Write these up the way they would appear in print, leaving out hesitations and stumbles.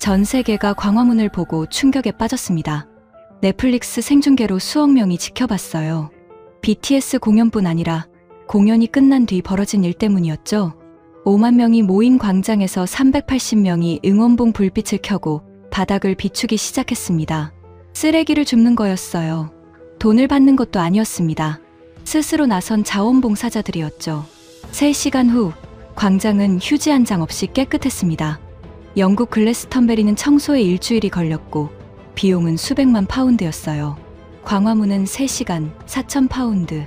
전 세계가 광화문을 보고 충격에 빠졌습니다. 넷플릭스 생중계로 수억 명이 지켜봤어요. BTS 공연뿐 아니라 공연이 끝난 뒤 벌어진 일 때문이었죠. 5만 명이 모인 광장에서 380명이 응원봉 불빛을 켜고 바닥을 비추기 시작했습니다. 쓰레기를 줍는 거였어요. 돈을 받는 것도 아니었습니다. 스스로 나선 자원봉사자들이었죠. 3시간 후 광장은 휴지 한 장 없이 깨끗했습니다. 영국 글래스턴베리는 청소에 일주일이 걸렸고 비용은 수백만 파운드였어요. 광화문은 3시간 4,000파운드,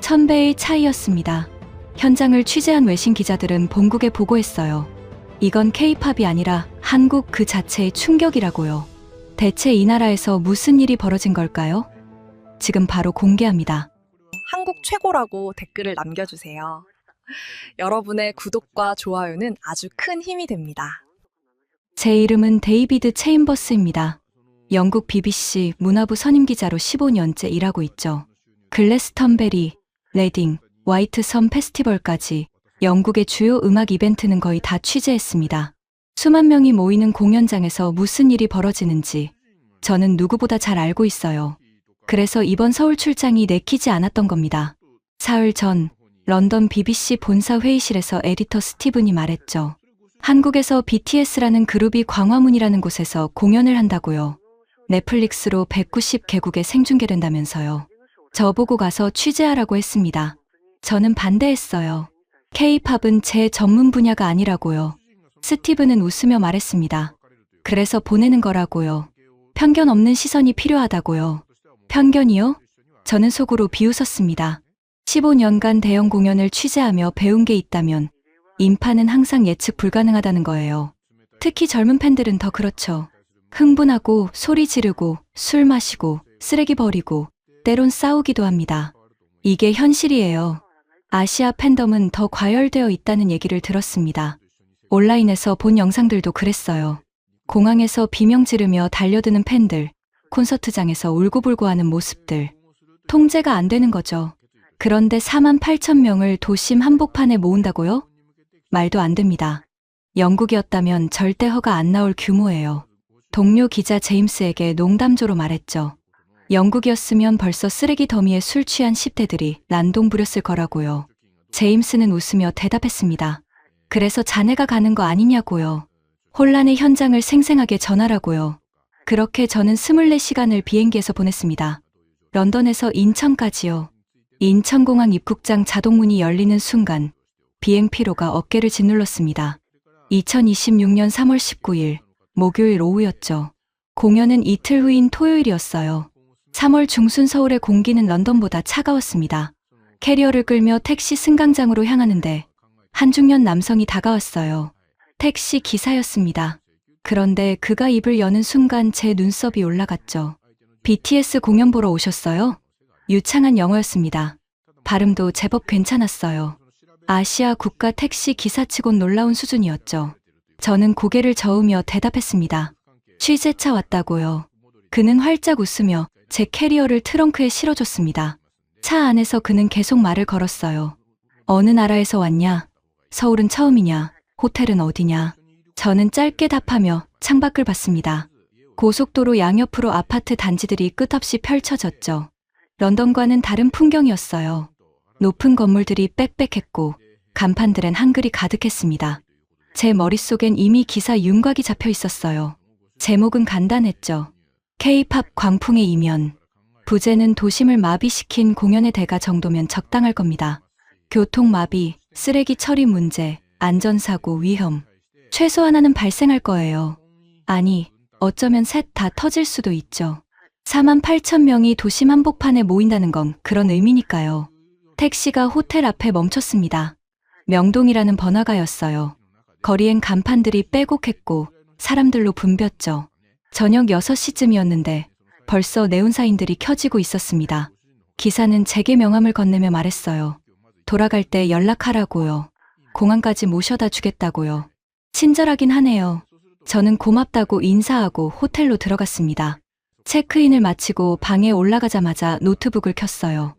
1000배의 차이였습니다. 현장을 취재한 외신 기자들은 본국에 보고했어요. 이건 K-팝이 아니라 한국 그 자체의 충격이라고요. 대체 이 나라에서 무슨 일이 벌어진 걸까요? 지금 바로 공개합니다. 한국 최고라고 댓글을 남겨주세요. 여러분의 구독과 좋아요는 아주 큰 힘이 됩니다. 제 이름은 데이비드 체인버스입니다. 영국 BBC 문화부 선임기자로 15년째 일하고 있죠. 글래스턴베리, 레딩, 화이트섬 페스티벌까지 영국의 주요 음악 이벤트는 거의 다 취재했습니다. 수만 명이 모이는 공연장에서 무슨 일이 벌어지는지 저는 누구보다 잘 알고 있어요. 그래서 이번 서울 출장이 내키지 않았던 겁니다. 사흘 전 런던 BBC 본사 회의실에서 에디터 스티븐이 말했죠. 한국에서 BTS라는 그룹이 광화문이라는 곳에서 공연을 한다고요. 넷플릭스로 190개국에 생중계된다면서요. 저보고 가서 취재하라고 했습니다. 저는 반대했어요. K-팝은 제 전문 분야가 아니라고요. 스티븐은 웃으며 말했습니다. 그래서 보내는 거라고요. 편견 없는 시선이 필요하다고요. 편견이요? 저는 속으로 비웃었습니다. 15년간 대형 공연을 취재하며 배운 게 있다면 인파는 항상 예측 불가능하다는 거예요. 특히 젊은 팬들은 더 그렇죠. 흥분하고 소리 지르고 술 마시고 쓰레기 버리고 때론 싸우기도 합니다. 이게 현실이에요. 아시아 팬덤은 더 과열되어 있다는 얘기를 들었습니다. 온라인에서 본 영상들도 그랬어요. 공항에서 비명 지르며 달려드는 팬들, 콘서트장에서 울고불고 하는 모습들. 통제가 안 되는 거죠. 그런데 4만 8천 명을 도심 한복판에 모은다고요? 말도 안 됩니다. 영국이었다면 절대 허가 안 나올 규모예요. 동료 기자 제임스에게 농담조로 말했죠. 영국이었으면 벌써 쓰레기 더미에 술 취한 10대들이 난동 부렸을 거라고요. 제임스는 웃으며 대답했습니다. 그래서 자네가 가는 거 아니냐고요. 혼란의 현장을 생생하게 전하라고요. 그렇게 저는 24시간을 비행기에서 보냈습니다. 런던에서 인천까지요. 인천공항 입국장 자동문이 열리는 순간 비행 피로가 어깨를 짓눌렀습니다. 2026년 3월 19일 목요일 오후였죠. 공연은 이틀 후인 토요일이었어요. 3월 중순 서울의 공기는 런던보다 차가웠습니다. 캐리어를 끌며 택시 승강장으로 향하는데 한 중년 남성이 다가왔어요. 택시 기사였습니다. 그런데 그가 입을 여는 순간 제 눈썹이 올라갔죠. BTS 공연 보러 오셨어요? 유창한 영어였습니다. 발음도 제법 괜찮았어요. 아시아 국가 택시 기사치곤 놀라운 수준이었죠. 저는 고개를 저으며 대답했습니다. 취재차 왔다고요. 그는 활짝 웃으며 제 캐리어를 트렁크에 실어줬습니다. 차 안에서 그는 계속 말을 걸었어요. 어느 나라에서 왔냐? 서울은 처음이냐? 호텔은 어디냐? 저는 짧게 답하며 창밖을 봤습니다. 고속도로 양옆으로 아파트 단지들이 끝없이 펼쳐졌죠. 런던과는 다른 풍경이었어요. 높은 건물들이 빽빽했고 간판들엔 한글이 가득했습니다. 제 머릿속엔 이미 기사 윤곽이 잡혀 있었어요. 제목은 간단했죠. K-팝 광풍의 이면. 부제는 도심을 마비시킨 공연의 대가 정도면 적당할 겁니다. 교통 마비, 쓰레기 처리 문제, 안전사고, 위험. 최소 하나는 발생할 거예요. 아니, 어쩌면 셋 다 터질 수도 있죠. 4만 8천 명이 도심 한복판에 모인다는 건 그런 의미니까요. 택시가 호텔 앞에 멈췄습니다. 명동이라는 번화가였어요. 거리엔 간판들이 빼곡했고 사람들로 붐볐죠. 저녁 6시쯤이었는데 벌써 네온사인들이 켜지고 있었습니다. 기사는 제게 명함을 건네며 말했어요. 돌아갈 때 연락하라고요. 공항까지 모셔다 주겠다고요. 친절하긴 하네요. 저는 고맙다고 인사하고 호텔로 들어갔습니다. 체크인을 마치고 방에 올라가자마자 노트북을 켰어요.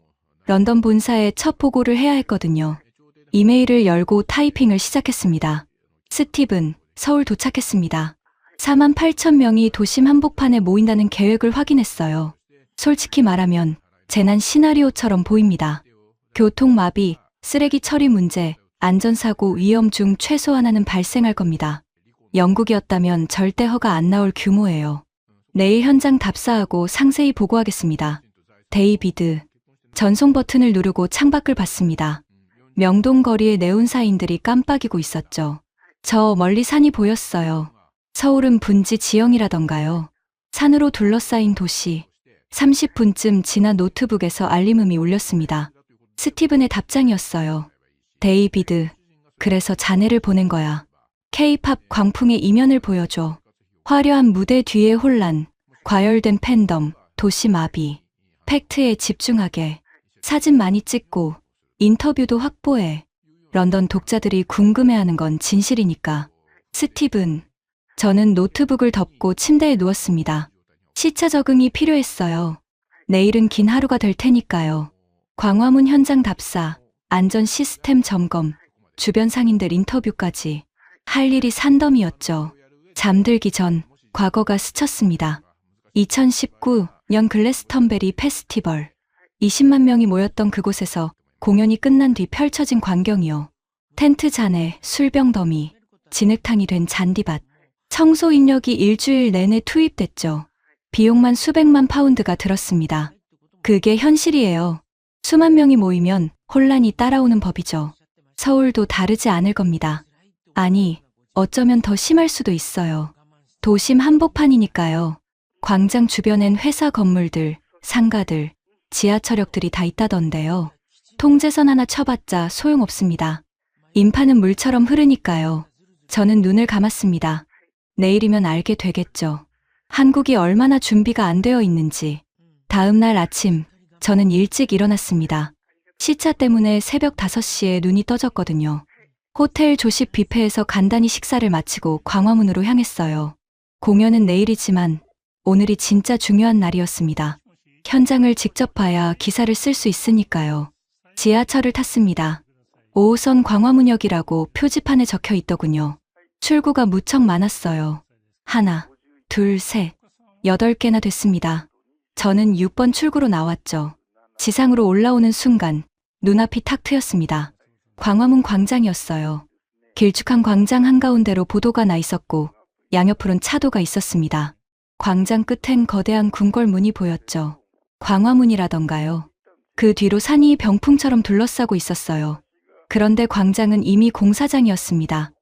런던 본사에 첫 보고를 해야 했거든요. 이메일을 열고 타이핑을 시작했습니다. 스티븐, 서울 도착했습니다. 48,000명이 도심 한복판에 모인다는 계획을 확인했어요. 솔직히 말하면 재난 시나리오처럼 보입니다. 교통마비, 쓰레기 처리 문제, 안전사고 위험 중 최소 하나는 발생할 겁니다. 영국이었다면 절대 허가 안 나올 규모예요. 내일 현장 답사하고 상세히 보고하겠습니다. 데이비드. 전송 버튼을 누르고 창밖을 봤습니다. 명동 거리의 네온사인들이 깜빡이고 있었죠. 저 멀리 산이 보였어요. 서울은 분지 지형이라던가요. 산으로 둘러싸인 도시. 30분쯤 지나 노트북에서 알림음이 울렸습니다. 스티븐의 답장이었어요. 데이비드, 그래서 자네를 보낸 거야. K-팝 광풍의 이면을 보여줘. 화려한 무대 뒤의 혼란, 과열된 팬덤, 도시 마비. 팩트에 집중하게. 사진 많이 찍고, 인터뷰도 확보해. 런던 독자들이 궁금해하는 건 진실이니까. 스티븐, 저는 노트북을 덮고 침대에 누웠습니다. 시차 적응이 필요했어요. 내일은 긴 하루가 될 테니까요. 광화문 현장 답사, 안전 시스템 점검, 주변 상인들 인터뷰까지. 할 일이 산더미였죠. 잠들기 전 과거가 스쳤습니다. 2019년 글래스턴베리 페스티벌. 20만 명이 모였던 그곳에서 공연이 끝난 뒤 펼쳐진 광경이요. 텐트 잔에 술병 더미, 진흙탕이 된 잔디밭. 청소 인력이 일주일 내내 투입됐죠. 비용만 수백만 파운드가 들었습니다. 그게 현실이에요. 수만 명이 모이면 혼란이 따라오는 법이죠. 서울도 다르지 않을 겁니다. 아니, 어쩌면 더 심할 수도 있어요. 도심 한복판이니까요. 광장 주변엔 회사 건물들, 상가들, 지하철역들이 다 있다던데요. 통제선 하나 쳐봤자 소용없습니다. 인파는 물처럼 흐르니까요. 저는 눈을 감았습니다. 내일이면 알게 되겠죠. 한국이 얼마나 준비가 안 되어 있는지. 다음 날 아침, 저는 일찍 일어났습니다. 시차 때문에 새벽 5시에 눈이 떠졌거든요. 호텔 조식 뷔페에서 간단히 식사를 마치고 광화문으로 향했어요. 공연은 내일이지만 오늘이 진짜 중요한 날이었습니다. 현장을 직접 봐야 기사를 쓸 수 있으니까요. 지하철을 탔습니다. 5호선 광화문역이라고 표지판에 적혀 있더군요. 출구가 무척 많았어요. 하나, 둘, 셋, 8개나 됐습니다. 저는 6번 출구로 나왔죠. 지상으로 올라오는 순간 눈앞이 탁 트였습니다. 광화문 광장이었어요. 길쭉한 광장 한가운데로 보도가 나 있었고 양옆으론 차도가 있었습니다. 광장 끝엔 거대한 궁궐문이 보였죠. 광화문이라던가요. 그 뒤로 산이 병풍처럼 둘러싸고 있었어요. 그런데 광장은 이미 공사장이었습니다.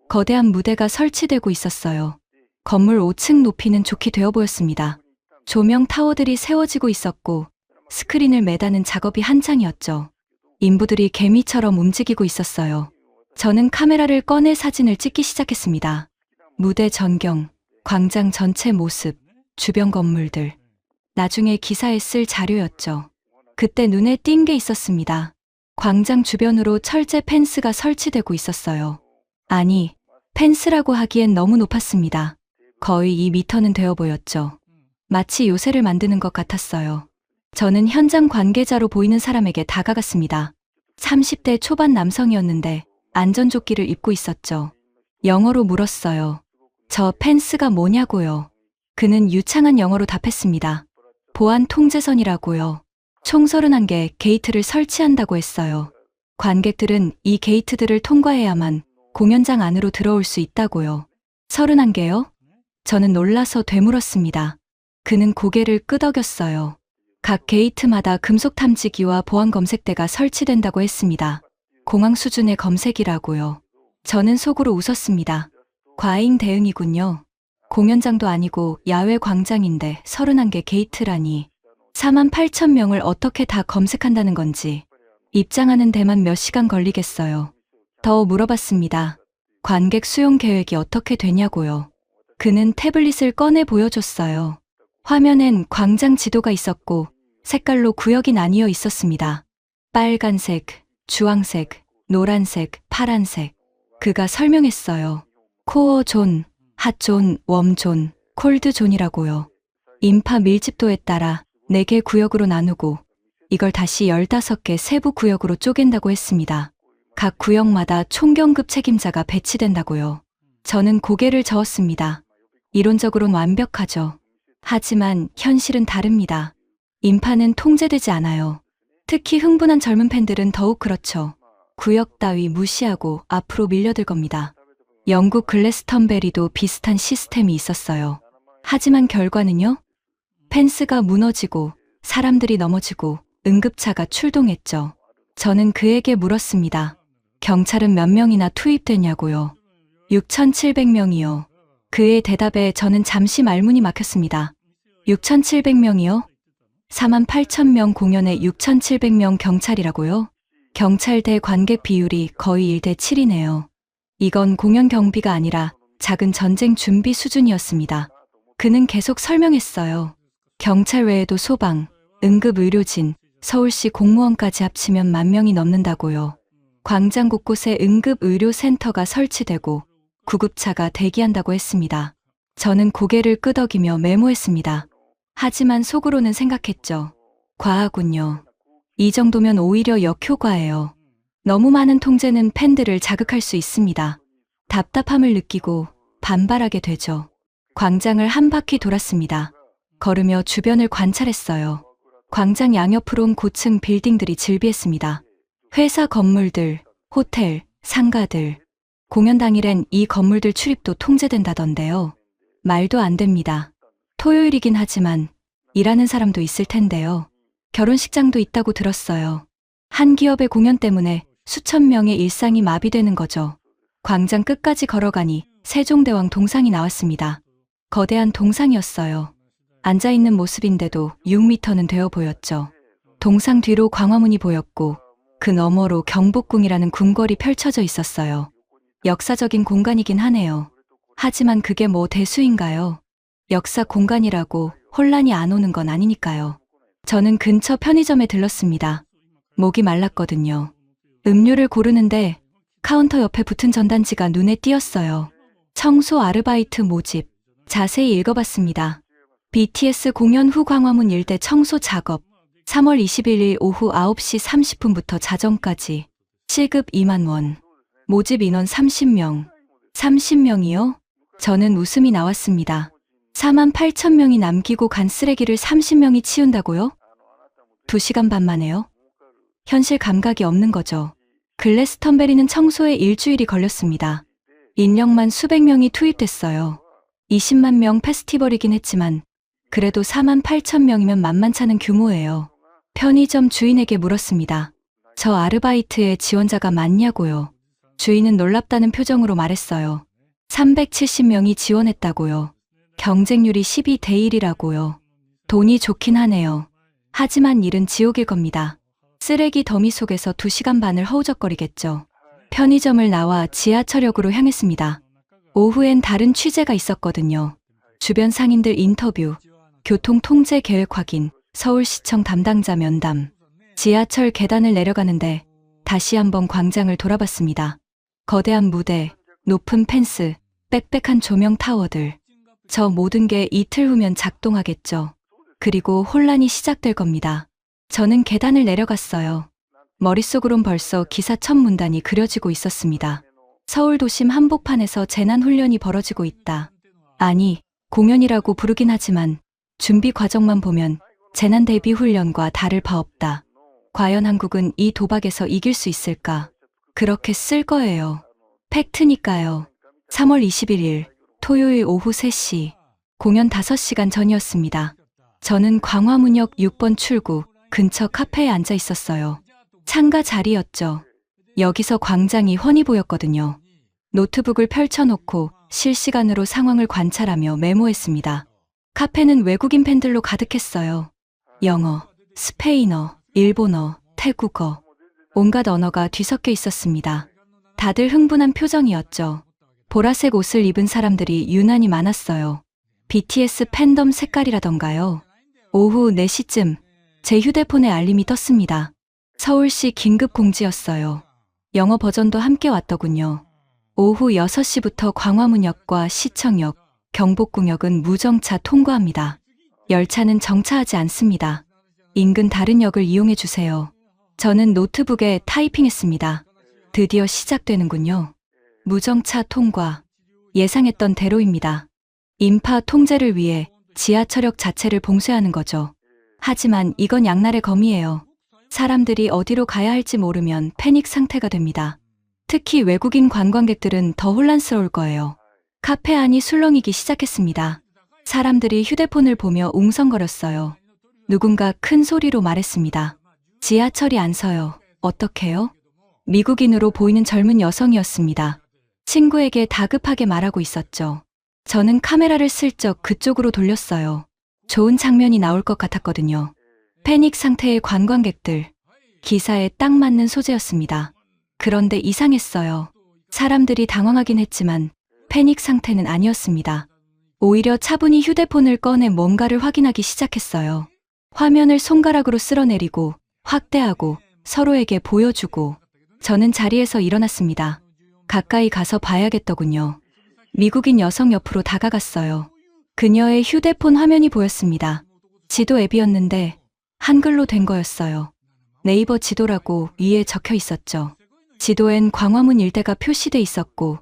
거대한 무대가 설치되고 있었어요. 건물 5층 높이는 좋게 되어 보였습니다. 조명 타워들이 세워지고 있었고 스크린을 매다는 작업이 한창이었죠. 인부들이 개미처럼 움직이고 있었어요. 저는 카메라를 꺼내 사진을 찍기 시작했습니다. 무대 전경, 광장 전체 모습, 주변 건물들. 나중에 기사에 쓸 자료였죠. 그때 눈에 띈 게 있었습니다. 광장 주변으로 철제 펜스가 설치되고 있었어요. 아니, 펜스라고 하기엔 너무 높았습니다. 거의 2미터는 되어 보였죠. 마치 요새를 만드는 것 같았어요. 저는 현장 관계자로 보이는 사람에게 다가갔습니다. 30대 초반 남성이었는데 안전조끼를 입고 있었죠. 영어로 물었어요. 저 펜스가 뭐냐고요. 그는 유창한 영어로 답했습니다. 보안 통제선이라고요. 총 31개 게이트를 설치한다고 했어요. 관객들은 이 게이트들을 통과해야만 공연장 안으로 들어올 수 있다고요. 31개요? 저는 놀라서 되물었습니다. 그는 고개를 끄덕였어요. 각 게이트마다 금속 탐지기와 보안 검색대가 설치된다고 했습니다. 공항 수준의 검색이라고요. 저는 속으로 웃었습니다. 과잉 대응이군요. 공연장도 아니고 야외 광장인데 31개 게이트라니. 48,000명을 어떻게 다 검색한다는 건지. 입장하는 데만 몇 시간 걸리겠어요. 더 물어봤습니다. 관객 수용 계획이 어떻게 되냐고요. 그는 태블릿을 꺼내 보여줬어요. 화면엔 광장 지도가 있었고 색깔로 구역이 나뉘어 있었습니다. 빨간색, 주황색, 노란색, 파란색. 그가 설명했어요. 코어 존, 핫 존, 웜 존, 콜드 존이라고요. 인파 밀집도에 따라 4개 구역으로 나누고 이걸 다시 15개 세부 구역으로 쪼갠다고 했습니다. 각 구역마다 총경급 책임자가 배치된다고요. 저는 고개를 저었습니다. 이론적으론 완벽하죠. 하지만 현실은 다릅니다. 인파는 통제되지 않아요. 특히 흥분한 젊은 팬들은 더욱 그렇죠. 구역 따위 무시하고 앞으로 밀려들 겁니다. 영국 글래스턴베리도 비슷한 시스템이 있었어요. 하지만 결과는요? 펜스가 무너지고 사람들이 넘어지고 응급차가 출동했죠. 저는 그에게 물었습니다. 경찰은 몇 명이나 투입됐냐고요. 6,700명이요. 그의 대답에 저는 잠시 말문이 막혔습니다. 6,700명이요? 48,000명 공연에 6,700명 경찰이라고요? 경찰 대 관객 비율이 거의 1대 7이네요. 이건 공연 경비가 아니라 작은 전쟁 준비 수준이었습니다. 그는 계속 설명했어요. 경찰 외에도 소방, 응급의료진, 서울시 공무원까지 합치면 10,000명이 넘는다고요. 광장 곳곳에 응급의료센터가 설치되고 구급차가 대기한다고 했습니다. 저는 고개를 끄덕이며 메모했습니다. 하지만 속으로는 생각했죠. 과하군요. 이 정도면 오히려 역효과예요. 너무 많은 통제는 팬들을 자극할 수 있습니다. 답답함을 느끼고 반발하게 되죠. 광장을 한 바퀴 돌았습니다. 걸으며 주변을 관찰했어요. 광장 양옆으론 고층 빌딩들이 즐비했습니다. 회사 건물들, 호텔, 상가들. 공연 당일엔 이 건물들 출입도 통제된다던데요. 말도 안 됩니다. 토요일이긴 하지만 일하는 사람도 있을 텐데요. 결혼식장도 있다고 들었어요. 한 기업의 공연 때문에 수천 명의 일상이 마비되는 거죠. 광장 끝까지 걸어가니 세종대왕 동상이 나왔습니다. 거대한 동상이었어요. 앉아있는 모습인데도 6m는 되어 보였죠. 동상 뒤로 광화문이 보였고 그 너머로 경복궁이라는 궁궐이 펼쳐져 있었어요. 역사적인 공간이긴 하네요. 하지만 그게 뭐 대수인가요? 역사 공간이라고 혼란이 안 오는 건 아니니까요. 저는 근처 편의점에 들렀습니다. 목이 말랐거든요. 음료를 고르는데 카운터 옆에 붙은 전단지가 눈에 띄었어요. 청소 아르바이트 모집. 자세히 읽어봤습니다. BTS 공연 후 광화문 일대 청소 작업. 3월 21일 오후 9시 30분부터 자정까지. 시급 2만 원. 모집 인원 30명. 30명이요? 저는 웃음이 나왔습니다. 48,000명이 남기고 간 쓰레기를 30명이 치운다고요? 2시간 반 만에요? 현실 감각이 없는 거죠. 글래스턴베리는 청소에 일주일이 걸렸습니다. 인력만 수백 명이 투입됐어요. 20만 명 페스티벌이긴 했지만 그래도 48,000명이면 만만찮은 규모예요. 편의점 주인에게 물었습니다. 저 아르바이트에 지원자가 많냐고요. 주인은 놀랍다는 표정으로 말했어요. 370명이 지원했다고요. 경쟁률이 12대 1이라고요. 돈이 좋긴 하네요. 하지만 일은 지옥일 겁니다. 쓰레기 더미 속에서 2시간 반을 허우적거리겠죠. 편의점을 나와 지하철역으로 향했습니다. 오후엔 다른 취재가 있었거든요. 주변 상인들 인터뷰, 교통 통제 계획 확인, 서울시청 담당자 면담. 지하철 계단을 내려가는데 다시 한번 광장을 돌아봤습니다. 거대한 무대, 높은 펜스, 빽빽한 조명 타워들. 저 모든 게 이틀 후면 작동하겠죠. 그리고 혼란이 시작될 겁니다. 저는 계단을 내려갔어요. 머릿속으론 벌써 기사 첫 문단이 그려지고 있었습니다. 서울 도심 한복판에서 재난훈련이 벌어지고 있다. 아니, 공연이라고 부르긴 하지만 준비 과정만 보면 재난 대비 훈련과 다를 바 없다. 과연 한국은 이 도박에서 이길 수 있을까? 그렇게 쓸 거예요. 팩트니까요. 3월 21일 토요일 오후 3시 공연 5시간 전이었습니다. 저는 광화문역 6번 출구 근처 카페에 앉아 있었어요. 창가 자리였죠. 여기서 광장이 훤히 보였거든요. 노트북을 펼쳐놓고 실시간으로 상황을 관찰하며 메모했습니다. 카페는 외국인 팬들로 가득했어요. 영어, 스페인어, 일본어, 태국어, 온갖 언어가 뒤섞여 있었습니다. 다들 흥분한 표정이었죠. 보라색 옷을 입은 사람들이 유난히 많았어요. BTS 팬덤 색깔이라던가요. 오후 4시쯤 제 휴대폰에 알림이 떴습니다. 서울시 긴급 공지였어요. 영어 버전도 함께 왔더군요. 오후 6시부터 광화문역과 시청역, 경복궁역은 무정차 통과합니다. 열차는 정차하지 않습니다. 인근 다른 역을 이용해 주세요. 저는 노트북에 타이핑했습니다. 드디어 시작되는군요. 무정차 통과. 예상했던 대로입니다. 인파 통제를 위해 지하철역 자체를 봉쇄하는 거죠. 하지만 이건 양날의 검이에요. 사람들이 어디로 가야 할지 모르면 패닉 상태가 됩니다. 특히 외국인 관광객들은 더 혼란스러울 거예요. 카페 안이 술렁이기 시작했습니다. 사람들이 휴대폰을 보며 웅성거렸어요. 누군가 큰 소리로 말했습니다. 지하철이 안 서요. 어떡해요? 미국인으로 보이는 젊은 여성이었습니다. 친구에게 다급하게 말하고 있었죠. 저는 카메라를 슬쩍 그쪽으로 돌렸어요. 좋은 장면이 나올 것 같았거든요. 패닉 상태의 관광객들. 기사에 딱 맞는 소재였습니다. 그런데 이상했어요. 사람들이 당황하긴 했지만 패닉 상태는 아니었습니다. 오히려 차분히 휴대폰을 꺼내 뭔가를 확인하기 시작했어요. 화면을 손가락으로 쓸어내리고 확대하고 서로에게 보여주고 저는 자리에서 일어났습니다. 가까이 가서 봐야겠더군요. 미국인 여성 옆으로 다가갔어요. 그녀의 휴대폰 화면이 보였습니다. 지도 앱이었는데 한글로 된 거였어요. 네이버 지도라고 위에 적혀 있었죠. 지도엔 광화문 일대가 표시돼 있었고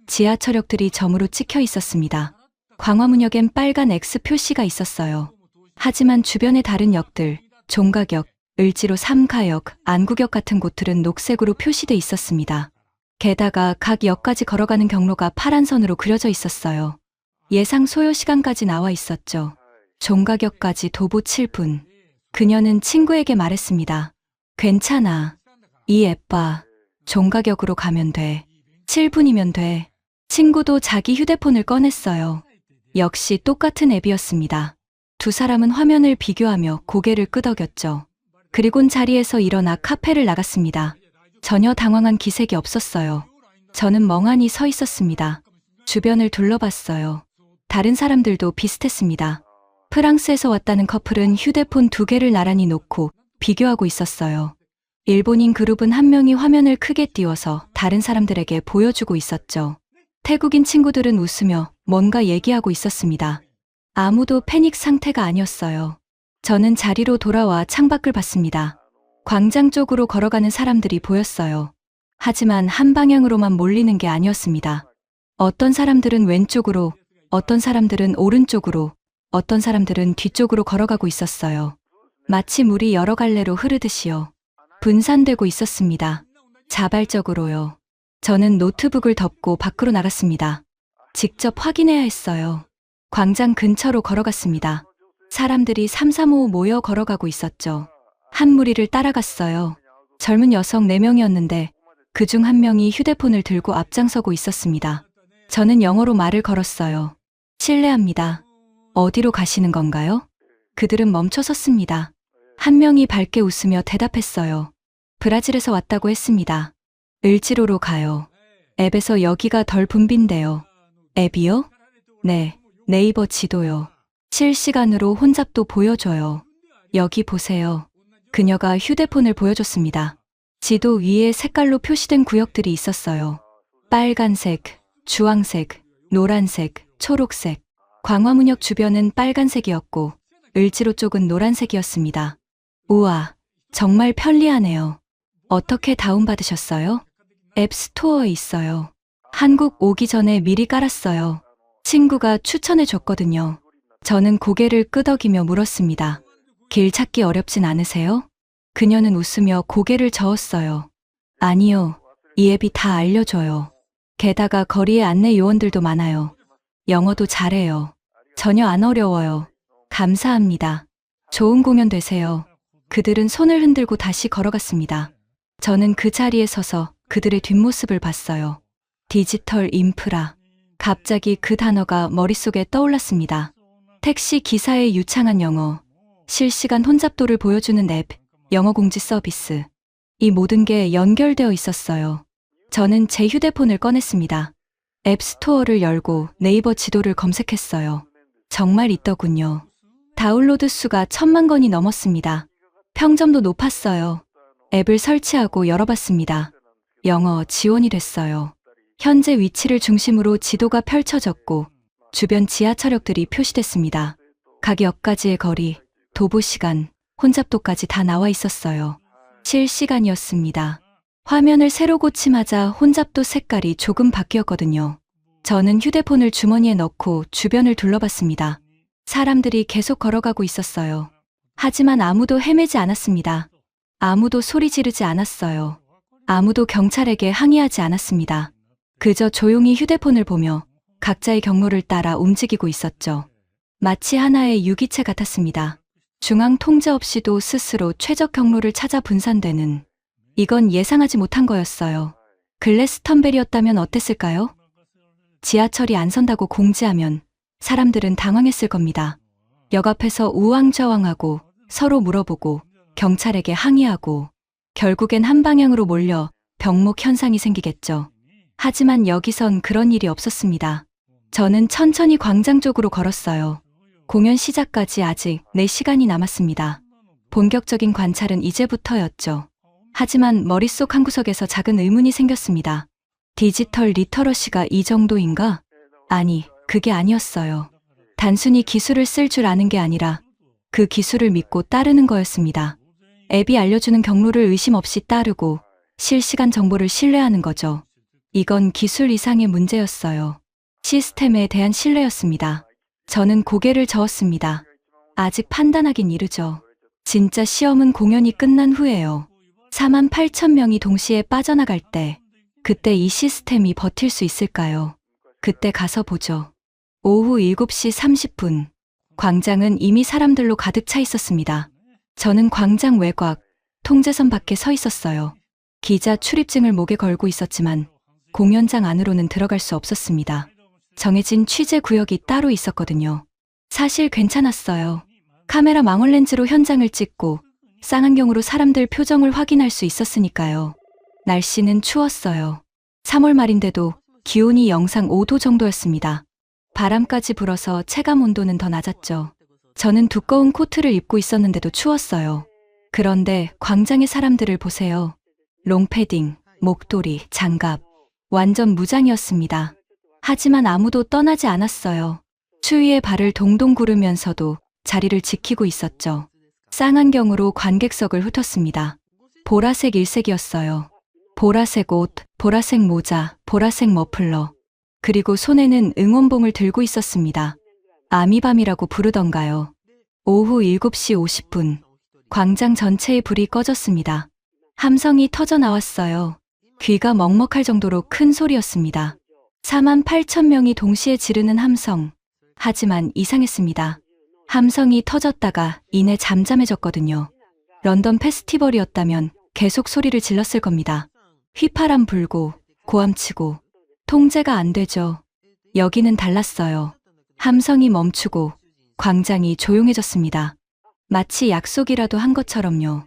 지하철역들이 점으로 찍혀 있었습니다. 광화문역엔 빨간 X 표시가 있었어요. 하지만 주변의 다른 역들, 종각역, 을지로 3가역, 안국역 같은 곳들은 녹색으로 표시돼 있었습니다. 게다가 각 역까지 걸어가는 경로가 파란 선으로 그려져 있었어요. 예상 소요 시간까지 나와 있었죠. 종각역까지 도보 7분. 그녀는 친구에게 말했습니다. 괜찮아. 이 앱 봐. 종각역으로 가면 돼. 7분이면 돼. 친구도 자기 휴대폰을 꺼냈어요. 역시 똑같은 앱이었습니다. 두 사람은 화면을 비교하며 고개를 끄덕였죠. 그리곤 자리에서 일어나 카페를 나갔습니다. 전혀 당황한 기색이 없었어요. 저는 멍하니 서 있었습니다. 주변을 둘러봤어요. 다른 사람들도 비슷했습니다. 프랑스에서 왔다는 커플은 휴대폰 2개를 나란히 놓고 비교하고 있었어요. 일본인 그룹은 한 명이 화면을 크게 띄워서 다른 사람들에게 보여주고 있었죠. 태국인 친구들은 웃으며 뭔가 얘기하고 있었습니다. 아무도 패닉 상태가 아니었어요. 저는 자리로 돌아와 창밖을 봤습니다. 광장 쪽으로 걸어가는 사람들이 보였어요. 하지만 한 방향으로만 몰리는 게 아니었습니다. 어떤 사람들은 왼쪽으로, 어떤 사람들은 오른쪽으로, 어떤 사람들은 뒤쪽으로 걸어가고 있었어요. 마치 물이 여러 갈래로 흐르듯이요. 분산되고 있었습니다. 자발적으로요. 저는 노트북을 덮고 밖으로 나갔습니다. 직접 확인해야 했어요. 광장 근처로 걸어갔습니다. 사람들이 삼삼오오 모여 걸어가고 있었죠. 한 무리를 따라갔어요. 젊은 여성 4명이었는데 그중 한 명이 휴대폰을 들고 앞장서고 있었습니다. 저는 영어로 말을 걸었어요. 실례합니다. 어디로 가시는 건가요? 그들은 멈춰 섰습니다. 한 명이 밝게 웃으며 대답했어요. 브라질에서 왔다고 했습니다. 을지로로 가요. 앱에서 여기가 덜 붐빈대요. 앱이요? 네, 네이버 지도요. 실시간으로 혼잡도 보여줘요. 여기 보세요. 그녀가 휴대폰을 보여줬습니다. 지도 위에 색깔로 표시된 구역들이 있었어요. 빨간색, 주황색, 노란색, 초록색. 광화문역 주변은 빨간색이었고 을지로 쪽은 노란색이었습니다. 우와, 정말 편리하네요. 어떻게 다운받으셨어요? 앱 스토어에 있어요. 한국 오기 전에 미리 깔았어요. 친구가 추천해 줬거든요. 저는 고개를 끄덕이며 물었습니다. 길 찾기 어렵진 않으세요? 그녀는 웃으며 고개를 저었어요. 아니요, 이 앱이 다 알려줘요. 게다가 거리에 안내 요원들도 많아요. 영어도 잘해요. 전혀 안 어려워요. 감사합니다. 좋은 공연 되세요. 그들은 손을 흔들고 다시 걸어갔습니다. 저는 그 자리에 서서 그들의 뒷모습을 봤어요. 디지털 인프라. 갑자기 그 단어가 머릿속에 떠올랐습니다. 택시 기사의 유창한 영어, 실시간 혼잡도를 보여주는 앱, 영어 공지 서비스. 이 모든 게 연결되어 있었어요. 저는 제 휴대폰을 꺼냈습니다. 앱 스토어를 열고 네이버 지도를 검색했어요. 정말 있더군요. 다운로드 수가 1000만 건이 넘었습니다. 평점도 높았어요. 앱을 설치하고 열어봤습니다. 영어 지원이 됐어요. 현재 위치를 중심으로 지도가 펼쳐졌고 주변 지하철역들이 표시됐습니다. 각 역까지의 거리, 도보 시간, 혼잡도까지 다 나와 있었어요. 실시간이었습니다. 화면을 새로 고침하자 혼잡도 색깔이 조금 바뀌었거든요. 저는 휴대폰을 주머니에 넣고 주변을 둘러봤습니다. 사람들이 계속 걸어가고 있었어요. 하지만 아무도 헤매지 않았습니다. 아무도 소리 지르지 않았어요. 아무도 경찰에게 항의하지 않았습니다. 그저 조용히 휴대폰을 보며 각자의 경로를 따라 움직이고 있었죠. 마치 하나의 유기체 같았습니다. 중앙 통제 없이도 스스로 최적 경로를 찾아 분산되는, 이건 예상하지 못한 거였어요. 글래스턴베리였다면 어땠을까요? 지하철이 안 선다고 공지하면 사람들은 당황했을 겁니다. 역 앞에서 우왕좌왕하고 서로 물어보고 경찰에게 항의하고 결국엔 한 방향으로 몰려 병목 현상이 생기겠죠. 하지만 여기선 그런 일이 없었습니다. 저는 천천히 광장 쪽으로 걸었어요. 공연 시작까지 아직 4시간이 남았습니다. 본격적인 관찰은 이제부터였죠. 하지만 머릿속 한구석에서 작은 의문이 생겼습니다. 디지털 리터러시가 이 정도인가? 아니, 그게 아니었어요. 단순히 기술을 쓸 줄 아는 게 아니라 그 기술을 믿고 따르는 거였습니다. 앱이 알려주는 경로를 의심 없이 따르고 실시간 정보를 신뢰하는 거죠. 이건 기술 이상의 문제였어요. 시스템에 대한 신뢰였습니다. 저는 고개를 저었습니다. 아직 판단하긴 이르죠. 진짜 시험은 공연이 끝난 후에요. 48,000명이 동시에 빠져나갈 때, 그때 이 시스템이 버틸 수 있을까요? 그때 가서 보죠. 오후 7시 30분. 광장은 이미 사람들로 가득 차 있었습니다. 저는 광장 외곽, 통제선 밖에 서 있었어요. 기자 출입증을 목에 걸고 있었지만 공연장 안으로는 들어갈 수 없었습니다. 정해진 취재 구역이 따로 있었거든요. 사실 괜찮았어요. 카메라 망원렌즈로 현장을 찍고 쌍안경으로 사람들 표정을 확인할 수 있었으니까요. 날씨는 추웠어요. 3월 말인데도 기온이 영상 5도 정도였습니다. 바람까지 불어서 체감 온도는 더 낮았죠. 저는 두꺼운 코트를 입고 있었는데도 추웠어요. 그런데 광장의 사람들을 보세요. 롱패딩, 목도리, 장갑, 완전 무장이었습니다. 하지만 아무도 떠나지 않았어요. 추위에 발을 동동 구르면서도 자리를 지키고 있었죠. 쌍안경으로 관객석을 훑었습니다. 보라색 일색이었어요. 보라색 옷, 보라색 모자, 보라색 머플러. 그리고 손에는 응원봉을 들고 있었습니다. 아미밤이라고 부르던가요. 오후 7시 50분. 광장 전체의 불이 꺼졌습니다. 함성이 터져 나왔어요. 귀가 먹먹할 정도로 큰 소리였습니다. 48,000명이 동시에 지르는 함성. 하지만 이상했습니다. 함성이 터졌다가 이내 잠잠해졌거든요. 런던 페스티벌이었다면 계속 소리를 질렀을 겁니다. 휘파람 불고, 고함치고. 통제가 안 되죠. 여기는 달랐어요. 함성이 멈추고 광장이 조용해졌습니다. 마치 약속이라도 한 것처럼요.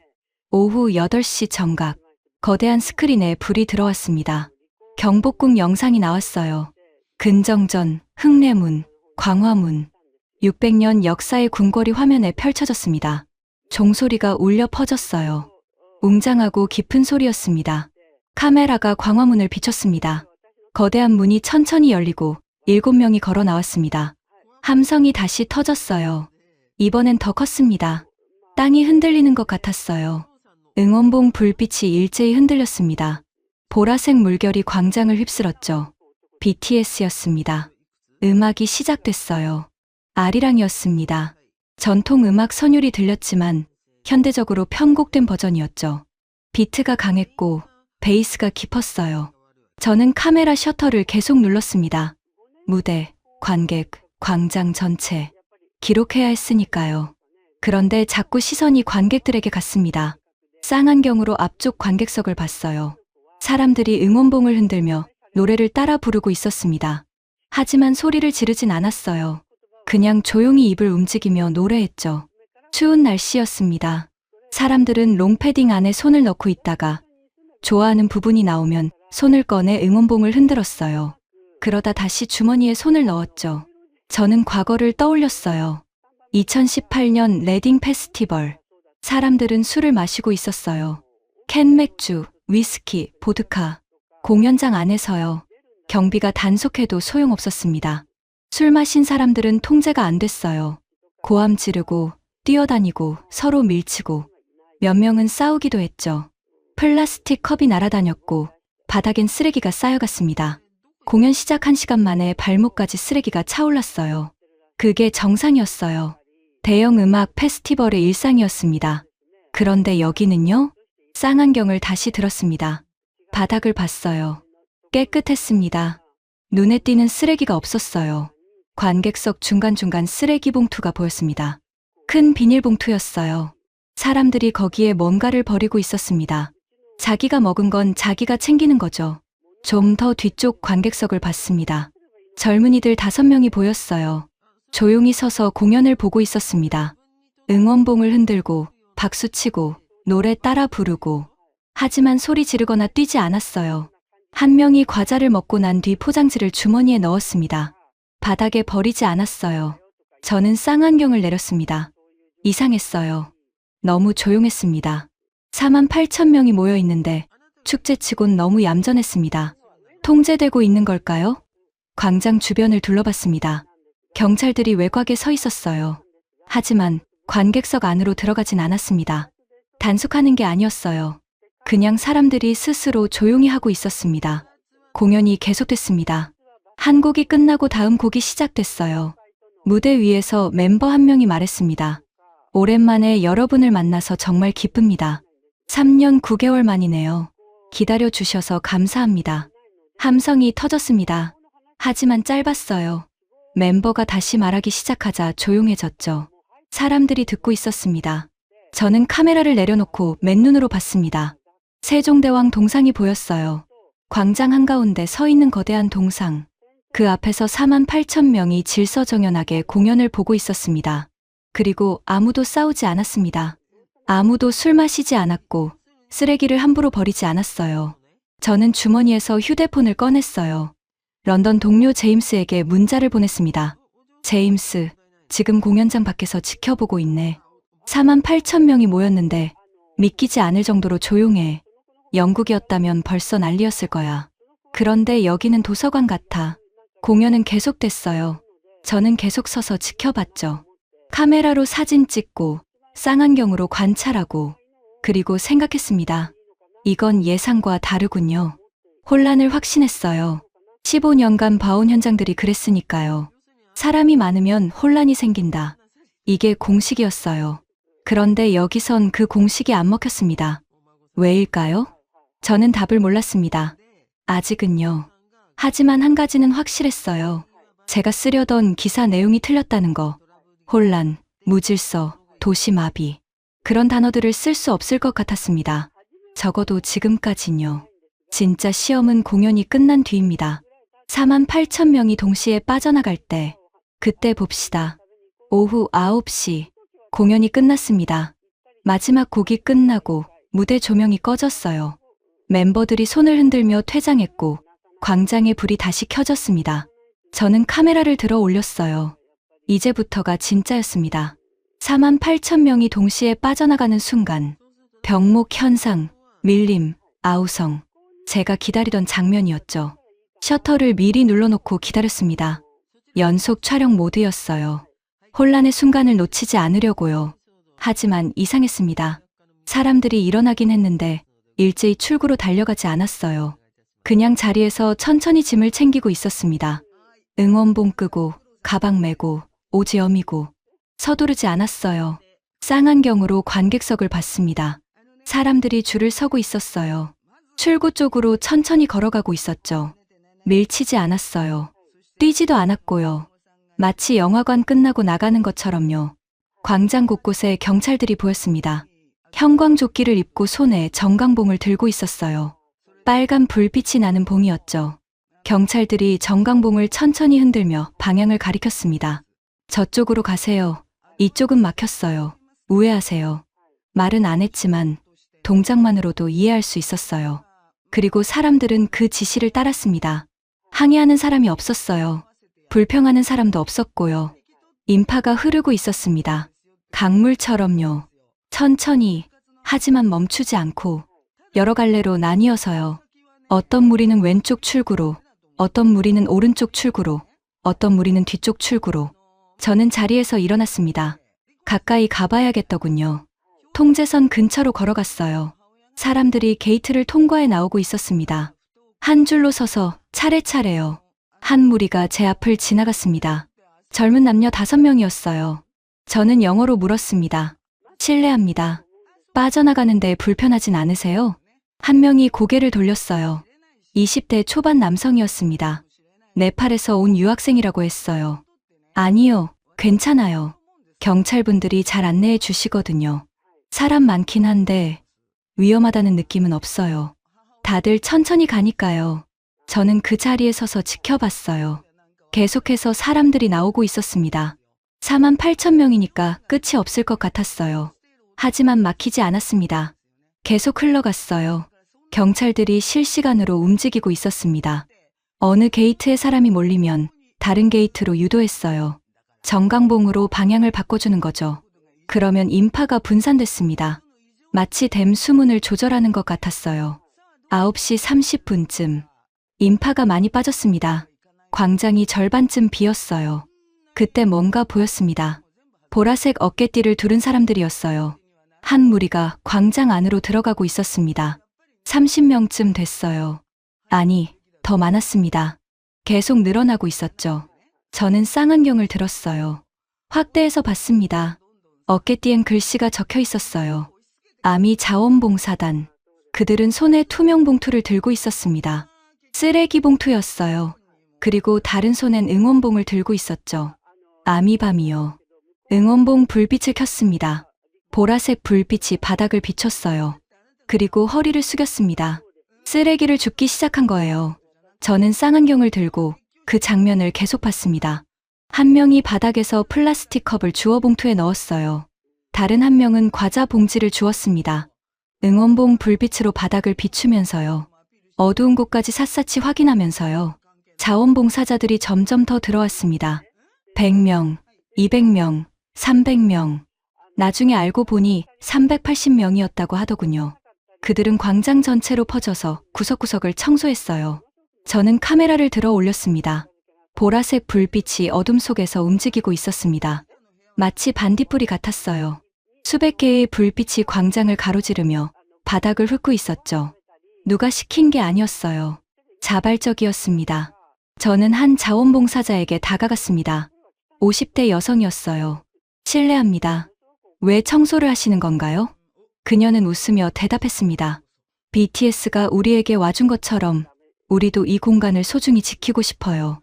오후 8시 정각, 거대한 스크린에 불이 들어왔습니다. 경복궁 영상이 나왔어요. 근정전, 흥례문, 광화문. 600년 역사의 궁궐이 화면에 펼쳐졌습니다. 종소리가 울려 퍼졌어요. 웅장하고 깊은 소리였습니다. 카메라가 광화문을 비췄습니다. 거대한 문이 천천히 열리고 7명이 걸어 나왔습니다. 함성이 다시 터졌어요. 이번엔 더 컸습니다. 땅이 흔들리는 것 같았어요. 응원봉 불빛이 일제히 흔들렸습니다. 보라색 물결이 광장을 휩쓸었죠. BTS였습니다. 음악이 시작됐어요. 아리랑이었습니다. 전통 음악 선율이 들렸지만 현대적으로 편곡된 버전이었죠. 비트가 강했고 베이스가 깊었어요. 저는 카메라 셔터를 계속 눌렀습니다. 무대, 관객, 광장 전체. 기록해야 했으니까요. 그런데 자꾸 시선이 관객들에게 갔습니다. 쌍안경으로 앞쪽 관객석을 봤어요. 사람들이 응원봉을 흔들며 노래를 따라 부르고 있었습니다. 하지만 소리를 지르진 않았어요. 그냥 조용히 입을 움직이며 노래했죠. 추운 날씨였습니다. 사람들은 롱패딩 안에 손을 넣고 있다가 좋아하는 부분이 나오면 손을 꺼내 응원봉을 흔들었어요. 그러다 다시 주머니에 손을 넣었죠. 저는 과거를 떠올렸어요. 2018년 레딩 페스티벌. 사람들은 술을 마시고 있었어요. 캔 맥주, 위스키, 보드카. 공연장 안에서요. 경비가 단속해도 소용없었습니다. 술 마신 사람들은 통제가 안 됐어요. 고함 지르고, 뛰어다니고, 서로 밀치고. 몇 명은 싸우기도 했죠. 플라스틱 컵이 날아다녔고, 바닥엔 쓰레기가 쌓여갔습니다. 공연 시작 1시간 만에 발목까지 쓰레기가 차올랐어요. 그게 정상이었어요. 대형 음악 페스티벌의 일상이었습니다. 그런데 여기는요? 쌍안경을 다시 들었습니다. 바닥을 봤어요. 깨끗했습니다. 눈에 띄는 쓰레기가 없었어요. 관객석 중간중간 쓰레기 봉투가 보였습니다. 큰 비닐봉투였어요. 사람들이 거기에 뭔가를 버리고 있었습니다. 자기가 먹은 건 자기가 챙기는 거죠. 좀 더 뒤쪽 관객석을 봤습니다. 젊은이들 5명이 보였어요. 조용히 서서 공연을 보고 있었습니다. 응원봉을 흔들고 박수치고 노래 따라 부르고, 하지만 소리 지르거나 뛰지 않았어요. 한 명이 과자를 먹고 난 뒤 포장지를 주머니에 넣었습니다. 바닥에 버리지 않았어요. 저는 쌍안경을 내렸습니다. 이상했어요. 너무 조용했습니다. 48,000명이 모여 있는데 축제치곤 너무 얌전했습니다. 통제되고 있는 걸까요? 광장 주변을 둘러봤습니다. 경찰들이 외곽에 서 있었어요. 하지만 관객석 안으로 들어가진 않았습니다. 단속하는 게 아니었어요. 그냥 사람들이 스스로 조용히 하고 있었습니다. 공연이 계속됐습니다. 한 곡이 끝나고 다음 곡이 시작됐어요. 무대 위에서 멤버 한 명이 말했습니다. 오랜만에 여러분을 만나서 정말 기쁩니다. 3년 9개월 만이네요. 기다려 주셔서 감사합니다. 함성이 터졌습니다. 하지만 짧았어요. 멤버가 다시 말하기 시작하자 조용해졌죠. 사람들이 듣고 있었습니다. 저는 카메라를 내려놓고 맨눈으로 봤습니다. 세종대왕 동상이 보였어요. 광장 한가운데 서 있는 거대한 동상. 그 앞에서 48,000명이 질서정연하게 공연을 보고 있었습니다. 그리고 아무도 싸우지 않았습니다. 아무도 술 마시지 않았고 쓰레기를 함부로 버리지 않았어요. 저는 주머니에서 휴대폰을 꺼냈어요. 런던 동료 제임스에게 문자를 보냈습니다. 제임스, 지금 공연장 밖에서 지켜보고 있네. 48,000명이 모였는데 믿기지 않을 정도로 조용해. 영국이었다면 벌써 난리였을 거야. 그런데 여기는 도서관 같아. 공연은 계속됐어요. 저는 계속 서서 지켜봤죠. 카메라로 사진 찍고 쌍안경으로 관찰하고, 그리고 생각했습니다. 이건 예상과 다르군요. 혼란을 확신했어요. 15년간 봐온 현장들이 그랬으니까요. 사람이 많으면 혼란이 생긴다. 이게 공식이었어요. 그런데 여기선 그 공식이 안 먹혔습니다. 왜일까요? 저는 답을 몰랐습니다. 아직은요. 하지만 한 가지는 확실했어요. 제가 쓰려던 기사 내용이 틀렸다는 거. 혼란, 무질서, 도시마비. 그런 단어들을 쓸 수 없을 것 같았습니다. 적어도 지금까진요. 진짜 시험은 공연이 끝난 뒤입니다. 48,000명이 동시에 빠져나갈 때, 그때 봅시다. 오후 9시, 공연이 끝났습니다. 마지막 곡이 끝나고 무대 조명이 꺼졌어요. 멤버들이 손을 흔들며 퇴장했고 광장의 불이 다시 켜졌습니다. 저는 카메라를 들어 올렸어요. 이제부터가 진짜였습니다. 48,000명이 동시에 빠져나가는 순간, 병목 현상, 밀림, 아우성, 제가 기다리던 장면이었죠. 셔터를 미리 눌러놓고 기다렸습니다. 연속 촬영 모드였어요. 혼란의 순간을 놓치지 않으려고요. 하지만 이상했습니다. 사람들이 일어나긴 했는데 일제히 출구로 달려가지 않았어요. 그냥 자리에서 천천히 짐을 챙기고 있었습니다. 응원봉 끄고, 가방 메고, 옷 여미고, 서두르지 않았어요. 쌍안경으로 관객석을 봤습니다. 사람들이 줄을 서고 있었어요. 출구 쪽으로 천천히 걸어가고 있었죠. 밀치지 않았어요. 뛰지도 않았고요. 마치 영화관 끝나고 나가는 것처럼요. 광장 곳곳에 경찰들이 보였습니다. 형광조끼를 입고 손에 정강봉을 들고 있었어요. 빨간 불빛이 나는 봉이었죠. 경찰들이 정강봉을 천천히 흔들며 방향을 가리켰습니다. 저쪽으로 가세요. 이쪽은 막혔어요. 우회하세요. 말은 안 했지만 동작만으로도 이해할 수 있었어요. 그리고 사람들은 그 지시를 따랐습니다. 항의하는 사람이 없었어요. 불평하는 사람도 없었고요. 인파가 흐르고 있었습니다. 강물처럼요. 천천히, 하지만 멈추지 않고 여러 갈래로 나뉘어서요. 어떤 무리는 왼쪽 출구로, 어떤 무리는 오른쪽 출구로, 어떤 무리는 뒤쪽 출구로. 저는 자리에서 일어났습니다. 가까이 가봐야겠더군요. 통제선 근처로 걸어갔어요. 사람들이 게이트를 통과해 나오고 있었습니다. 한 줄로 서서 차례차례요. 한 무리가 제 앞을 지나갔습니다. 젊은 남녀 5명이었어요. 저는 영어로 물었습니다. 실례합니다. 빠져나가는데 불편하진 않으세요? 한 명이 고개를 돌렸어요. 20대 초반 남성이었습니다. 네팔에서 온 유학생이라고 했어요. 아니요, 괜찮아요. 경찰분들이 잘 안내해 주시거든요. 사람 많긴 한데 위험하다는 느낌은 없어요. 다들 천천히 가니까요. 저는 그 자리에 서서 지켜봤어요. 계속해서 사람들이 나오고 있었습니다. 48,000명이니까 끝이 없을 것 같았어요. 하지만 막히지 않았습니다. 계속 흘러갔어요. 경찰들이 실시간으로 움직이고 있었습니다. 어느 게이트에 사람이 몰리면 다른 게이트로 유도했어요. 정강봉으로 방향을 바꿔주는 거죠. 그러면 인파가 분산됐습니다. 마치 댐 수문을 조절하는 것 같았어요. 9시 30분쯤 인파가 많이 빠졌습니다. 광장이 절반쯤 비었어요. 그때 뭔가 보였습니다. 보라색 어깨띠를 두른 사람들이었어요. 한 무리가 광장 안으로 들어가고 있었습니다. 30명쯤 됐어요. 아니, 더 많았습니다. 계속 늘어나고 있었죠. 저는 쌍안경을 들었어요. 확대해서 봤습니다. 어깨띠엔 글씨가 적혀 있었어요. 아미 자원봉사단. 그들은 손에 투명 봉투를 들고 있었습니다. 쓰레기 봉투였어요. 그리고 다른 손엔 응원봉을 들고 있었죠. 아미밤이요. 응원봉 불빛을 켰습니다. 보라색 불빛이 바닥을 비췄어요. 그리고 허리를 숙였습니다. 쓰레기를 줍기 시작한 거예요. 저는 쌍안경을 들고 그 장면을 계속 봤습니다. 한 명이 바닥에서 플라스틱 컵을 주워 봉투에 넣었어요. 다른 한 명은 과자 봉지를 주었습니다. 응원봉 불빛으로 바닥을 비추면서요. 어두운 곳까지 샅샅이 확인하면서요. 자원봉사자들이 점점 더 들어왔습니다. 100명, 200명, 300명. 나중에 알고 보니 380명이었다고 하더군요. 그들은 광장 전체로 퍼져서 구석구석을 청소했어요. 저는 카메라를 들어 올렸습니다. 보라색 불빛이 어둠 속에서 움직이고 있었습니다. 마치 반딧불이 같았어요. 수백 개의 불빛이 광장을 가로지르며 바닥을 훑고 있었죠. 누가 시킨 게 아니었어요. 자발적이었습니다. 저는 한 자원봉사자에게 다가갔습니다. 50대 여성이었어요. 실례합니다. 왜 청소를 하시는 건가요? 그녀는 웃으며 대답했습니다. BTS가 우리에게 와준 것처럼 우리도 이 공간을 소중히 지키고 싶어요.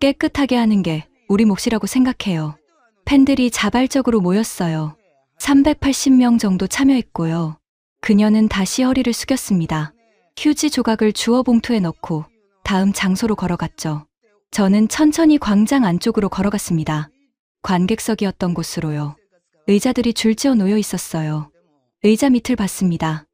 깨끗하게 하는 게 우리 몫이라고 생각해요. 팬들이 자발적으로 모였어요. 380명 정도 참여했고요. 그녀는 다시 허리를 숙였습니다. 휴지 조각을 주워 봉투에 넣고 다음 장소로 걸어갔죠. 저는 천천히 광장 안쪽으로 걸어갔습니다. 관객석이었던 곳으로요. 의자들이 줄지어 놓여 있었어요. 의자 밑을 봤습니다.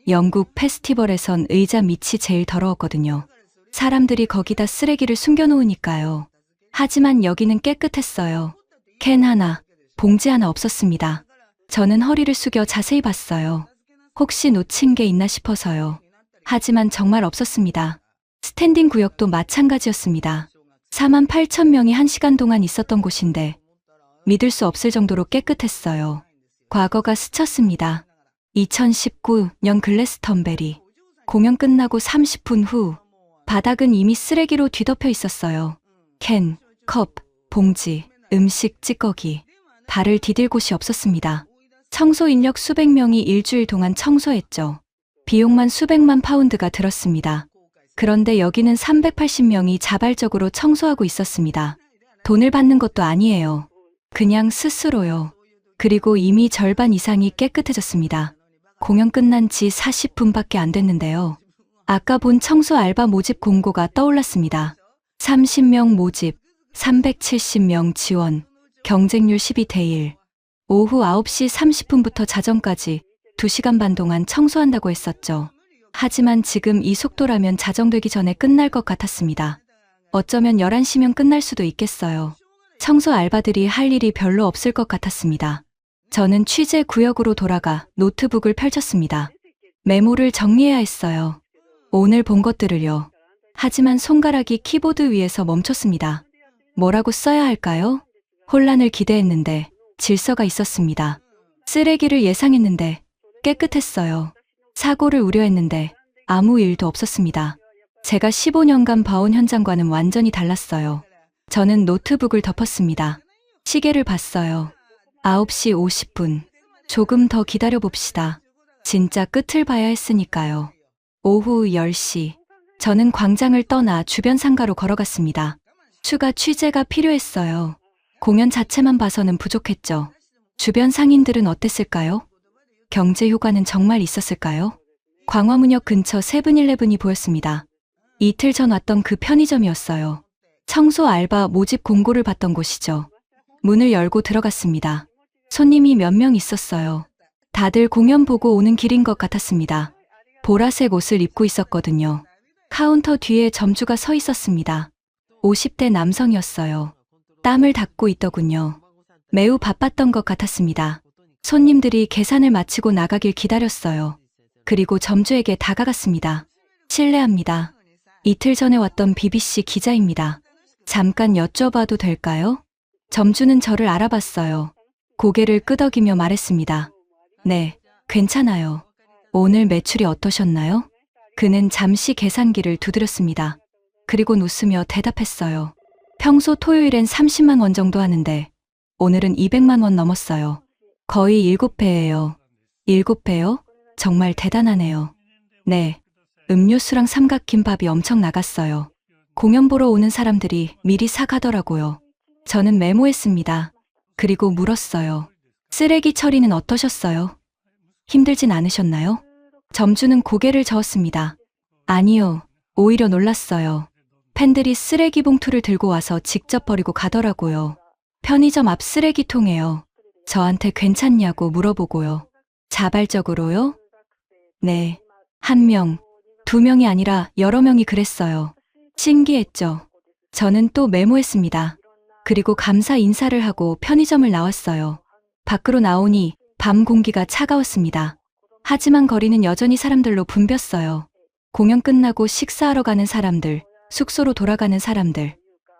영국 페스티벌에선 의자 밑이 제일 더러웠거든요. 사람들이 거기다 쓰레기를 숨겨놓으니까요. 하지만 여기는 깨끗했어요. 캔 하나, 봉지 하나 없었습니다. 저는 허리를 숙여 자세히 봤어요. 혹시 놓친 게 있나 싶어서요. 하지만 정말 없었습니다. 스탠딩 구역도 마찬가지였습니다. 48,000명이 1시간 동안 있었던 곳인데 믿을 수 없을 정도로 깨끗했어요. 과거가 스쳤습니다. 2019년 글래스턴베리. 공연 끝나고 30분 후 바닥은 이미 쓰레기로 뒤덮여 있었어요. 캔, 컵, 봉지, 음식, 찌꺼기. 발을 디딜 곳이 없었습니다. 청소 인력 수백 명이 일주일 동안 청소했죠. 비용만 수백만 파운드가 들었습니다. 그런데 여기는 380명이 자발적으로 청소하고 있었습니다. 돈을 받는 것도 아니에요. 그냥 스스로요. 그리고 이미 절반 이상이 깨끗해졌습니다. 공연 끝난 지 40분밖에 안 됐는데요. 아까 본 청소 알바 모집 공고가 떠올랐습니다. 30명 모집, 370명 지원, 경쟁률 12대 1. 오후 9시 30분부터 자정까지 2시간 반 동안 청소한다고 했었죠. 하지만 지금 이 속도라면 자정되기 전에 끝날 것 같았습니다. 어쩌면 11시면 끝날 수도 있겠어요. 청소 알바들이 할 일이 별로 없을 것 같았습니다. 저는 취재 구역으로 돌아가 노트북을 펼쳤습니다. 메모를 정리해야 했어요. 오늘 본 것들을요. 하지만 손가락이 키보드 위에서 멈췄습니다. 뭐라고 써야 할까요? 혼란을 기대했는데 질서가 있었습니다. 쓰레기를 예상했는데 깨끗했어요. 사고를 우려했는데 아무 일도 없었습니다. 제가 15년간 봐온 현장과는 완전히 달랐어요. 저는 노트북을 덮었습니다. 시계를 봤어요. 9시 50분. 조금 더 기다려봅시다. 진짜 끝을 봐야 했으니까요. 오후 10시. 저는 광장을 떠나 주변 상가로 걸어갔습니다. 추가 취재가 필요했어요. 공연 자체만 봐서는 부족했죠. 주변 상인들은 어땠을까요? 경제 효과는 정말 있었을까요? 광화문역 근처 세븐일레븐이 보였습니다. 이틀 전 왔던 그 편의점이었어요. 청소 알바 모집 공고를 봤던 곳이죠. 문을 열고 들어갔습니다. 손님이 몇 명 있었어요. 다들 공연 보고 오는 길인 것 같았습니다. 보라색 옷을 입고 있었거든요. 카운터 뒤에 점주가 서 있었습니다. 50대 남성이었어요. 땀을 닦고 있더군요. 매우 바빴던 것 같았습니다. 손님들이 계산을 마치고 나가길 기다렸어요. 그리고 점주에게 다가갔습니다. 실례합니다. 이틀 전에 왔던 BBC 기자입니다. 잠깐 여쭤봐도 될까요? 점주는 저를 알아봤어요. 고개를 끄덕이며 말했습니다. 네, 괜찮아요. 오늘 매출이 어떠셨나요? 그는 잠시 계산기를 두드렸습니다. 그리고 웃으며 대답했어요. 평소 토요일엔 30만 원 정도 하는데 오늘은 200만 원 넘었어요. 거의 7배예요. 7배요? 정말 대단하네요. 네, 음료수랑 삼각김밥이 엄청 나갔어요. 공연 보러 오는 사람들이 미리 사가더라고요. 저는 메모했습니다. 그리고 물었어요. 쓰레기 처리는 어떠셨어요? 힘들진 않으셨나요? 점주는 고개를 저었습니다. 아니요, 오히려 놀랐어요. 팬들이 쓰레기 봉투를 들고 와서 직접 버리고 가더라고요. 편의점 앞 쓰레기통에요. 저한테 괜찮냐고 물어보고요. 자발적으로요? 네, 1명, 2명이 아니라 여러 명이 그랬어요. 신기했죠? 저는 또 메모했습니다. 그리고 감사 인사를 하고 편의점을 나왔어요. 밖으로 나오니 밤 공기가 차가웠습니다. 하지만 거리는 여전히 사람들로 붐볐어요. 공연 끝나고 식사하러 가는 사람들, 숙소로 돌아가는 사람들.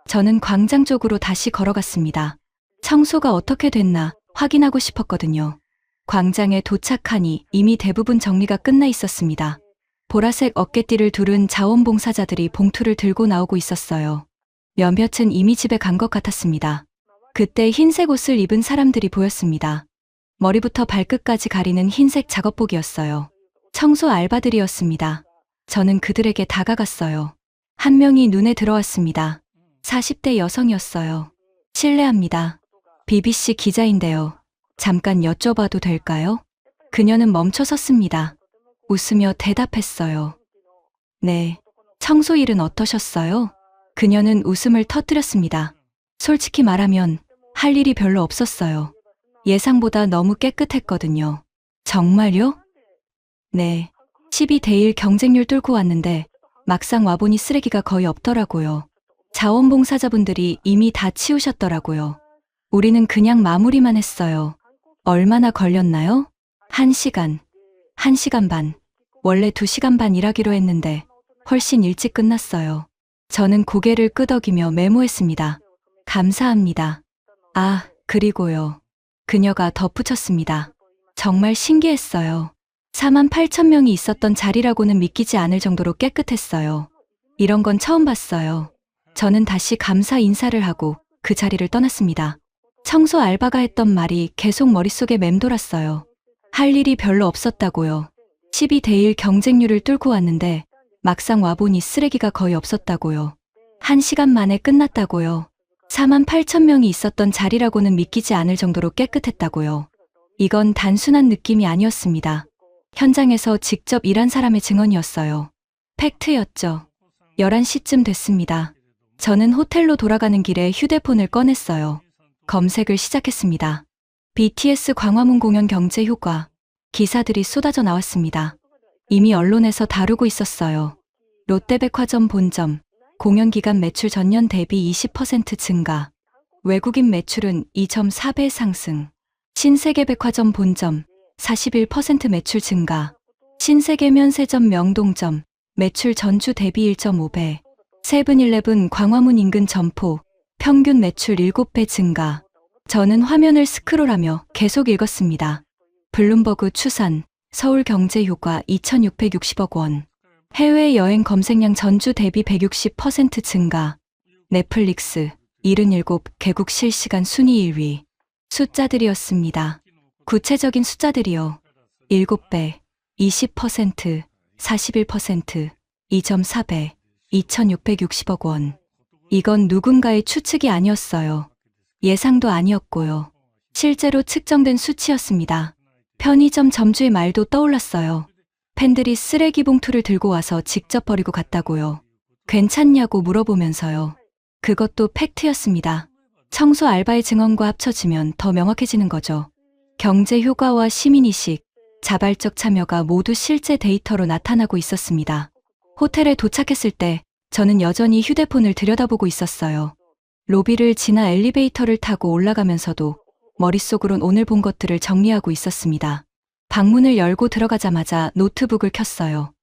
저는 광장 쪽으로 다시 걸어갔습니다. 청소가 어떻게 됐나 확인하고 싶었거든요. 광장에 도착하니 이미 대부분 정리가 끝나 있었습니다. 보라색 어깨띠를 두른 자원봉사자들이 봉투를 들고 나오고 있었어요. 몇몇은 이미 집에 간 것 같았습니다. 그때 흰색 옷을 입은 사람들이 보였습니다. 머리부터 발끝까지 가리는 흰색 작업복이었어요. 청소 알바들이었습니다. 저는 그들에게 다가갔어요. 한 명이 눈에 들어왔습니다. 40대 여성이었어요. 실례합니다. BBC 기자인데요. 잠깐 여쭤봐도 될까요? 그녀는 멈춰 섰습니다. 웃으며 대답했어요. 네. 청소 일은 어떠셨어요? 그녀는 웃음을 터뜨렸습니다. 솔직히 말하면 할 일이 별로 없었어요. 예상보다 너무 깨끗했거든요. 정말요? 네. 12대1 경쟁률 뚫고 왔는데 막상 와보니 쓰레기가 거의 없더라고요. 자원봉사자분들이 이미 다 치우셨더라고요. 우리는 그냥 마무리만 했어요. 얼마나 걸렸나요? 1시간. 1시간 반. 원래 2시간 반 일하기로 했는데 훨씬 일찍 끝났어요. 저는 고개를 끄덕이며 메모했습니다. 감사합니다. 아, 그리고요. 그녀가 덧붙였습니다. 정말 신기했어요. 48,000명이 있었던 자리라고는 믿기지 않을 정도로 깨끗했어요. 이런 건 처음 봤어요. 저는 다시 감사 인사를 하고 그 자리를 떠났습니다. 청소 알바가 했던 말이 계속 머릿속에 맴돌았어요. 할 일이 별로 없었다고요. 12대1 경쟁률을 뚫고 왔는데 막상 와보니 쓰레기가 거의 없었다고요. 1시간 만에 끝났다고요. 48,000명이 있었던 자리라고는 믿기지 않을 정도로 깨끗했다고요. 이건 단순한 느낌이 아니었습니다. 현장에서 직접 일한 사람의 증언이었어요. 팩트였죠. 11시쯤 됐습니다. 저는 호텔로 돌아가는 길에 휴대폰을 꺼냈어요. 검색을 시작했습니다. BTS 광화문 공연 경제 효과. 기사들이 쏟아져 나왔습니다. 이미 언론에서 다루고 있었어요. 롯데백화점 본점. 공연 기간 매출 전년 대비 20% 증가. 외국인 매출은 2.4배 상승. 신세계백화점 본점. 41% 매출 증가. 신세계 면세점 명동점. 매출 전주 대비 1.5배. 세븐일레븐 광화문 인근 점포. 평균 매출 7배 증가. 저는 화면을 스크롤하며 계속 읽었습니다. 블룸버그 추산. 서울 경제 효과 2,660억 원. 해외여행 검색량 전주 대비 160% 증가. 넷플릭스 77개국 실시간 순위 1위. 숫자들이었습니다. 구체적인 숫자들이요. 7배, 20%, 41%, 2.4배, 2,660억 원. 이건 누군가의 추측이 아니었어요. 예상도 아니었고요. 실제로 측정된 수치였습니다. 편의점 점주의 말도 떠올랐어요. 팬들이 쓰레기 봉투를 들고 와서 직접 버리고 갔다고요. 괜찮냐고 물어보면서요. 그것도 팩트였습니다. 청소 알바의 증언과 합쳐지면 더 명확해지는 거죠. 경제 효과와 시민의식, 자발적 참여가 모두 실제 데이터로 나타나고 있었습니다. 호텔에 도착했을 때 저는 여전히 휴대폰을 들여다보고 있었어요. 로비를 지나 엘리베이터를 타고 올라가면서도 머릿속으론 오늘 본 것들을 정리하고 있었습니다. 방문을 열고 들어가자마자 노트북을 켰어요.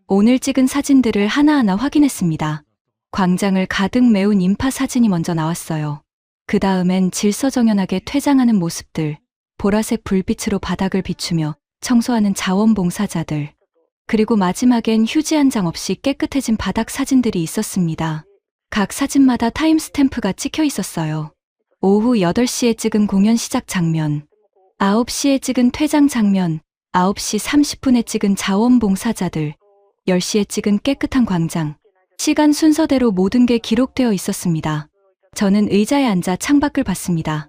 오늘 찍은 사진들을 하나하나 확인했습니다. 광장을 가득 메운 인파 사진이 먼저 나왔어요. 그 다음엔 질서정연하게 퇴장하는 모습들, 보라색 불빛으로 바닥을 비추며 청소하는 자원봉사자들, 그리고 마지막엔 휴지 한 장 없이 깨끗해진 바닥 사진들이 있었습니다. 각 사진마다 타임스탬프가 찍혀 있었어요. 오후 8시에 찍은 공연 시작 장면, 9시에 찍은 퇴장 장면, 9시 30분에 찍은 자원봉사자들, 10시에 찍은 깨끗한 광장. 시간 순서대로 모든 게 기록되어 있었습니다. 저는 의자에 앉아 창밖을 봤습니다.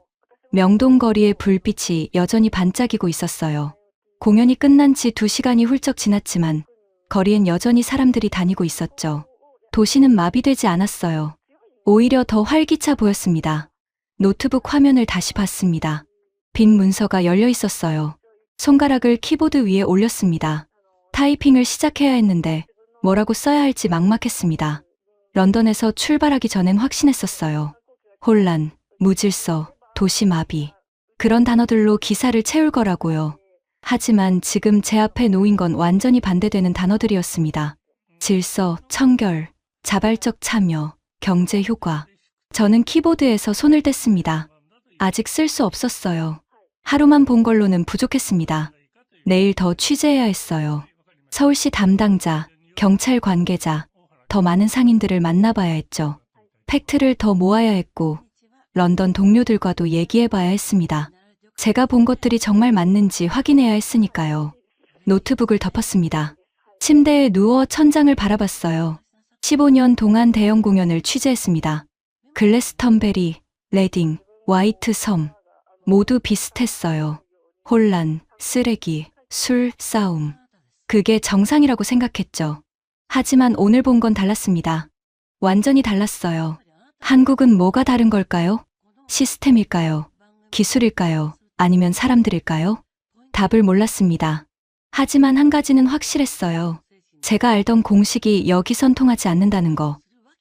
명동거리의 불빛이 여전히 반짝이고 있었어요. 공연이 끝난 지 2시간이 훌쩍 지났지만 거리엔 여전히 사람들이 다니고 있었죠. 도시는 마비되지 않았어요. 오히려 더 활기차 보였습니다. 노트북 화면을 다시 봤습니다. 빈 문서가 열려 있었어요. 손가락을 키보드 위에 올렸습니다. 타이핑을 시작해야 했는데 뭐라고 써야 할지 막막했습니다. 런던에서 출발하기 전엔 확신했었어요. 혼란, 무질서, 도시 마비. 그런 단어들로 기사를 채울 거라고요. 하지만 지금 제 앞에 놓인 건 완전히 반대되는 단어들이었습니다. 질서, 청결, 자발적 참여, 경제 효과. 저는 키보드에서 손을 뗐습니다. 아직 쓸 수 없었어요. 하루만 본 걸로는 부족했습니다. 내일 더 취재해야 했어요. 서울시 담당자, 경찰 관계자, 더 많은 상인들을 만나봐야 했죠. 팩트를 더 모아야 했고, 런던 동료들과도 얘기해봐야 했습니다. 제가 본 것들이 정말 맞는지 확인해야 했으니까요. 노트북을 덮었습니다. 침대에 누워 천장을 바라봤어요. 15년 동안 대형 공연을 취재했습니다. 글래스턴베리, 레딩, 화이트 섬. 모두 비슷했어요. 혼란, 쓰레기, 술, 싸움. 그게 정상이라고 생각했죠. 하지만 오늘 본 건 달랐습니다. 완전히 달랐어요. 한국은 뭐가 다른 걸까요? 시스템일까요? 기술일까요? 아니면 사람들일까요? 답을 몰랐습니다. 하지만 한 가지는 확실했어요. 제가 알던 공식이 여기선 통하지 않는다는 거.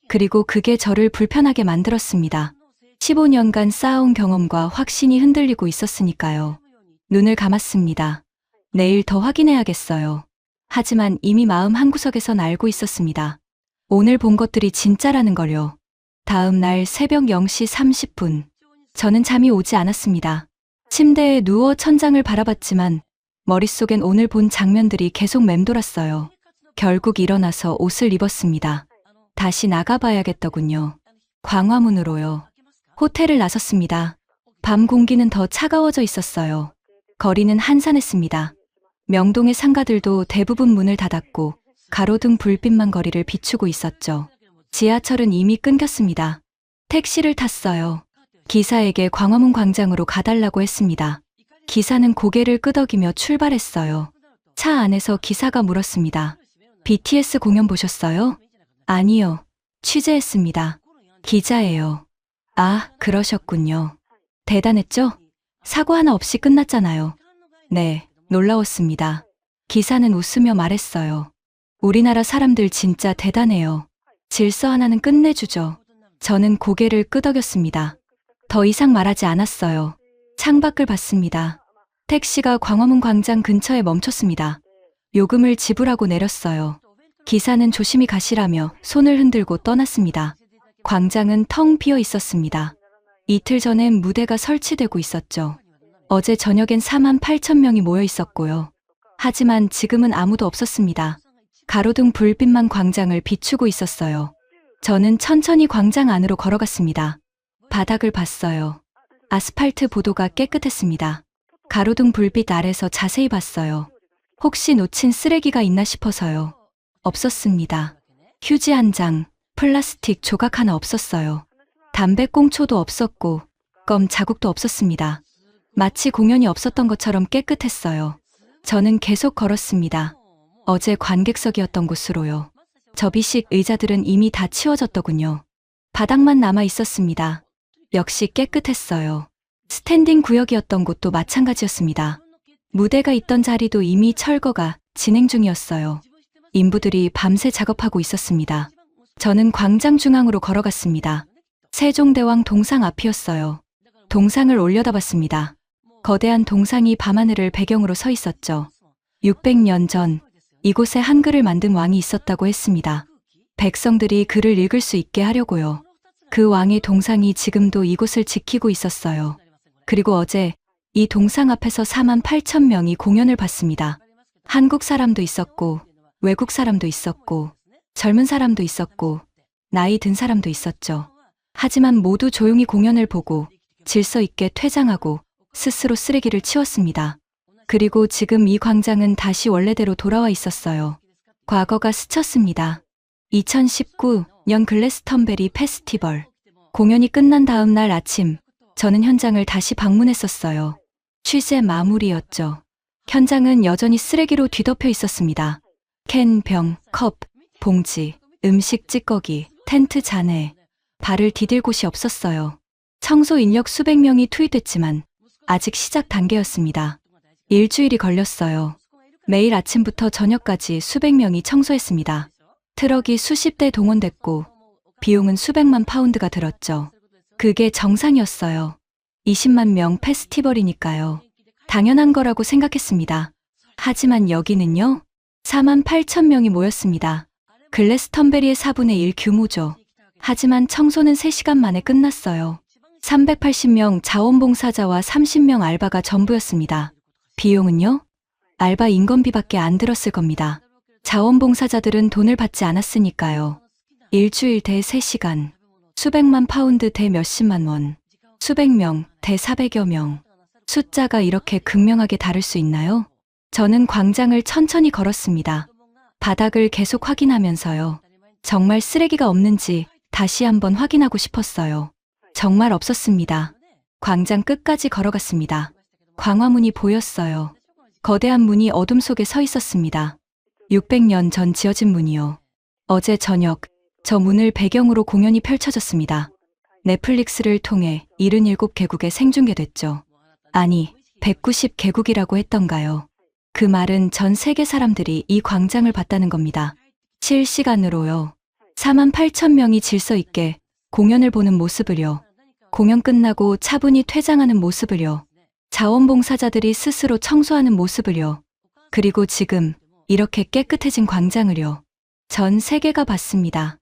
그리고 그게 저를 불편하게 만들었습니다. 15년간 쌓아온 경험과 확신이 흔들리고 있었으니까요. 눈을 감았습니다. 내일 더 확인해야겠어요. 하지만 이미 마음 한구석에선 알고 있었습니다. 오늘 본 것들이 진짜라는 걸요. 다음 날 새벽 0시 30분. 저는 잠이 오지 않았습니다. 침대에 누워 천장을 바라봤지만 머릿속엔 오늘 본 장면들이 계속 맴돌았어요. 결국 일어나서 옷을 입었습니다. 다시 나가봐야겠더군요. 광화문으로요. 호텔을 나섰습니다. 밤 공기는 더 차가워져 있었어요. 거리는 한산했습니다. 명동의 상가들도 대부분 문을 닫았고 가로등 불빛만 거리를 비추고 있었죠. 지하철은 이미 끊겼습니다. 택시를 탔어요. 기사에게 광화문 광장으로 가달라고 했습니다. 기사는 고개를 끄덕이며 출발했어요. 차 안에서 기사가 물었습니다. BTS 공연 보셨어요? 아니요. 취재했습니다. 기자예요. 아, 그러셨군요. 대단했죠? 사고 하나 없이 끝났잖아요. 네, 놀라웠습니다. 기사는 웃으며 말했어요. 우리나라 사람들 진짜 대단해요. 질서 하나는 끝내주죠. 저는 고개를 끄덕였습니다. 더 이상 말하지 않았어요. 창밖을 봤습니다. 택시가 광화문 광장 근처에 멈췄습니다. 요금을 지불하고 내렸어요. 기사는 조심히 가시라며 손을 흔들고 떠났습니다. 광장은 텅 비어 있었습니다. 이틀 전엔 무대가 설치되고 있었죠. 어제 저녁엔 4만 8천 명이 모여 있었고요. 하지만 지금은 아무도 없었습니다. 가로등 불빛만 광장을 비추고 있었어요. 저는 천천히 광장 안으로 걸어갔습니다. 바닥을 봤어요. 아스팔트 보도가 깨끗했습니다. 가로등 불빛 아래서 자세히 봤어요. 혹시 놓친 쓰레기가 있나 싶어서요. 없었습니다. 휴지 한 장, 플라스틱 조각 하나 없었어요. 담배 꽁초도 없었고 껌 자국도 없었습니다. 마치 공연이 없었던 것처럼 깨끗했어요. 저는 계속 걸었습니다. 어제 관객석이었던 곳으로요. 접이식 의자들은 이미 다 치워졌더군요. 바닥만 남아 있었습니다. 역시 깨끗했어요. 스탠딩 구역이었던 곳도 마찬가지였습니다. 무대가 있던 자리도 이미 철거가 진행 중이었어요. 인부들이 밤새 작업하고 있었습니다. 저는 광장 중앙으로 걸어갔습니다. 세종대왕 동상 앞이었어요. 동상을 올려다봤습니다. 거대한 동상이 밤하늘을 배경으로 서 있었죠. 600년 전 이곳에 한글을 만든 왕이 있었다고 했습니다. 백성들이 글을 읽을 수 있게 하려고요. 그 왕의 동상이 지금도 이곳을 지키고 있었어요. 그리고 어제 이 동상 앞에서 4만 8천 명이 공연을 봤습니다. 한국 사람도 있었고 외국 사람도 있었고 젊은 사람도 있었고 나이 든 사람도 있었죠. 하지만 모두 조용히 공연을 보고 질서 있게 퇴장하고 스스로 쓰레기를 치웠습니다. 그리고 지금 이 광장은 다시 원래대로 돌아와 있었어요. 과거가 스쳤습니다. 2019년 글래스턴베리 페스티벌. 공연이 끝난 다음 날 아침, 저는 현장을 다시 방문했었어요. 취재 마무리였죠. 현장은 여전히 쓰레기로 뒤덮여 있었습니다. 캔, 병, 컵, 봉지, 음식 찌꺼기, 텐트 잔해. 발을 디딜 곳이 없었어요. 청소 인력 수백 명이 투입됐지만 아직 시작 단계였습니다. 일주일이 걸렸어요. 매일 아침부터 저녁까지 수백 명이 청소했습니다. 트럭이 수십 대 동원됐고 비용은 수백만 파운드가 들었죠. 그게 정상이었어요. 20만 명 페스티벌이니까요. 당연한 거라고 생각했습니다. 하지만 여기는요. 4만 8천 명이 모였습니다. 글래스턴베리의 4분의 1 규모죠. 하지만 청소는 3시간 만에 끝났어요. 380명 자원봉사자와 30명 알바가 전부였습니다. 비용은요? 알바 인건비밖에 안 들었을 겁니다. 자원봉사자들은 돈을 받지 않았으니까요. 일주일 대 3시간, 수백만 파운드 대 몇십만 원, 수백 명 대 400여 명. 숫자가 이렇게 극명하게 다를 수 있나요? 저는 광장을 천천히 걸었습니다. 바닥을 계속 확인하면서요. 정말 쓰레기가 없는지 다시 한번 확인하고 싶었어요. 정말 없었습니다. 광장 끝까지 걸어갔습니다. 광화문이 보였어요. 거대한 문이 어둠 속에 서 있었습니다. 600년 전 지어진 문이요. 어제 저녁 저 문을 배경으로 공연이 펼쳐졌습니다. 넷플릭스를 통해 77개국에 생중계됐죠. 아니, 190개국이라고 했던가요? 그 말은 전 세계 사람들이 이 광장을 봤다는 겁니다. 실시간으로요. 4만 8천 명이 질서 있게 공연을 보는 모습을요. 공연 끝나고 차분히 퇴장하는 모습을요. 자원봉사자들이 스스로 청소하는 모습을요. 그리고 지금 이렇게 깨끗해진 광장을요. 전 세계가 봤습니다.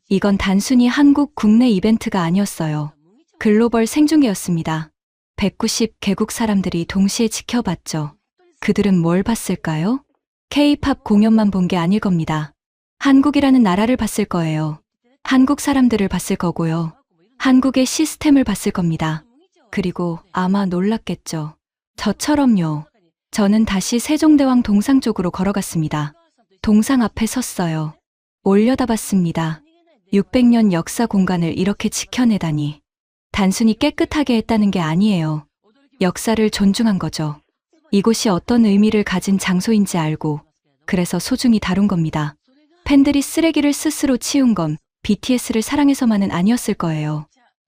이건 단순히 한국 국내 이벤트가 아니었어요. 글로벌 생중계였습니다. 190개국 사람들이 동시에 지켜봤죠. 그들은 뭘 봤을까요? K-팝 공연만 본 게 아닐 겁니다. 한국이라는 나라를 봤을 거예요. 한국 사람들을 봤을 거고요. 한국의 시스템을 봤을 겁니다. 그리고 아마 놀랐겠죠. 저처럼요. 저는 다시 세종대왕 동상 쪽으로 걸어갔습니다. 동상 앞에 섰어요. 올려다봤습니다. 600년 역사 공간을 이렇게 지켜내다니. 단순히 깨끗하게 했다는 게 아니에요. 역사를 존중한 거죠. 이곳이 어떤 의미를 가진 장소인지 알고 그래서 소중히 다룬 겁니다. 팬들이 쓰레기를 스스로 치운 건 BTS를 사랑해서만은 아니었을 거예요.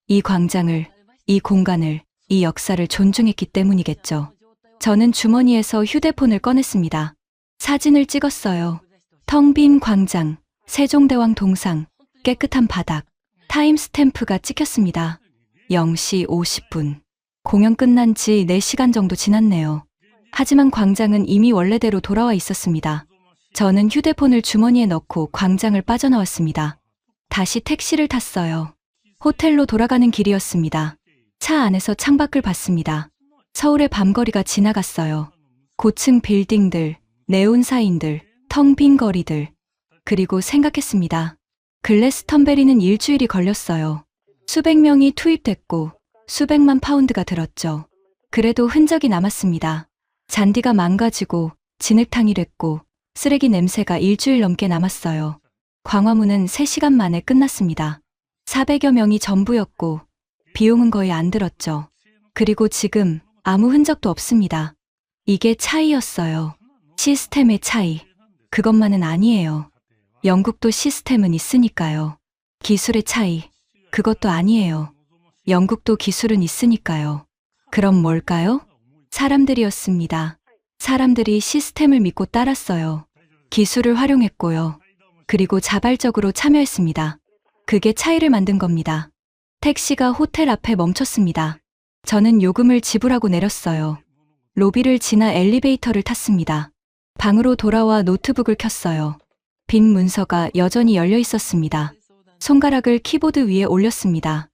이 광장을, 이 공간을, 이 역사를 존중했기 때문이겠죠. 저는 주머니에서 휴대폰을 꺼냈습니다. 사진을 찍었어요. 텅 빈 광장, 세종대왕 동상, 깨끗한 바닥, 타임스탬프가 찍혔습니다. 0시 50분. 공연 끝난 지 4시간 정도 지났네요. 하지만 광장은 이미 원래대로 돌아와 있었습니다. 저는 휴대폰을 주머니에 넣고 광장을 빠져나왔습니다. 다시 택시를 탔어요. 호텔로 돌아가는 길이었습니다. 차 안에서 창밖을 봤습니다. 서울의 밤거리가 지나갔어요. 고층 빌딩들, 네온 사인들, 텅 빈 거리들. 그리고 생각했습니다. 글래스턴베리는 일주일이 걸렸어요. 수백 명이 투입됐고 수백만 파운드가 들었죠. 그래도 흔적이 남았습니다. 잔디가 망가지고 진흙탕이 됐고 쓰레기 냄새가 일주일 넘게 남았어요. 광화문은 3시간 만에 끝났습니다. 400여 명이 전부였고 비용은 거의 안 들었죠. 그리고 지금 아무 흔적도 없습니다. 이게 차이였어요. 시스템의 차이. 그것만은 아니에요. 영국도 시스템은 있으니까요. 기술의 차이. 그것도 아니에요. 영국도 기술은 있으니까요. 그럼 뭘까요? 사람들이었습니다. 사람들이 시스템을 믿고 따랐어요. 기술을 활용했고요. 그리고 자발적으로 참여했습니다. 그게 차이를 만든 겁니다. 택시가 호텔 앞에 멈췄습니다. 저는 요금을 지불하고 내렸어요. 로비를 지나 엘리베이터를 탔습니다. 방으로 돌아와 노트북을 켰어요. 빈 문서가 여전히 열려 있었습니다. 손가락을 키보드 위에 올렸습니다.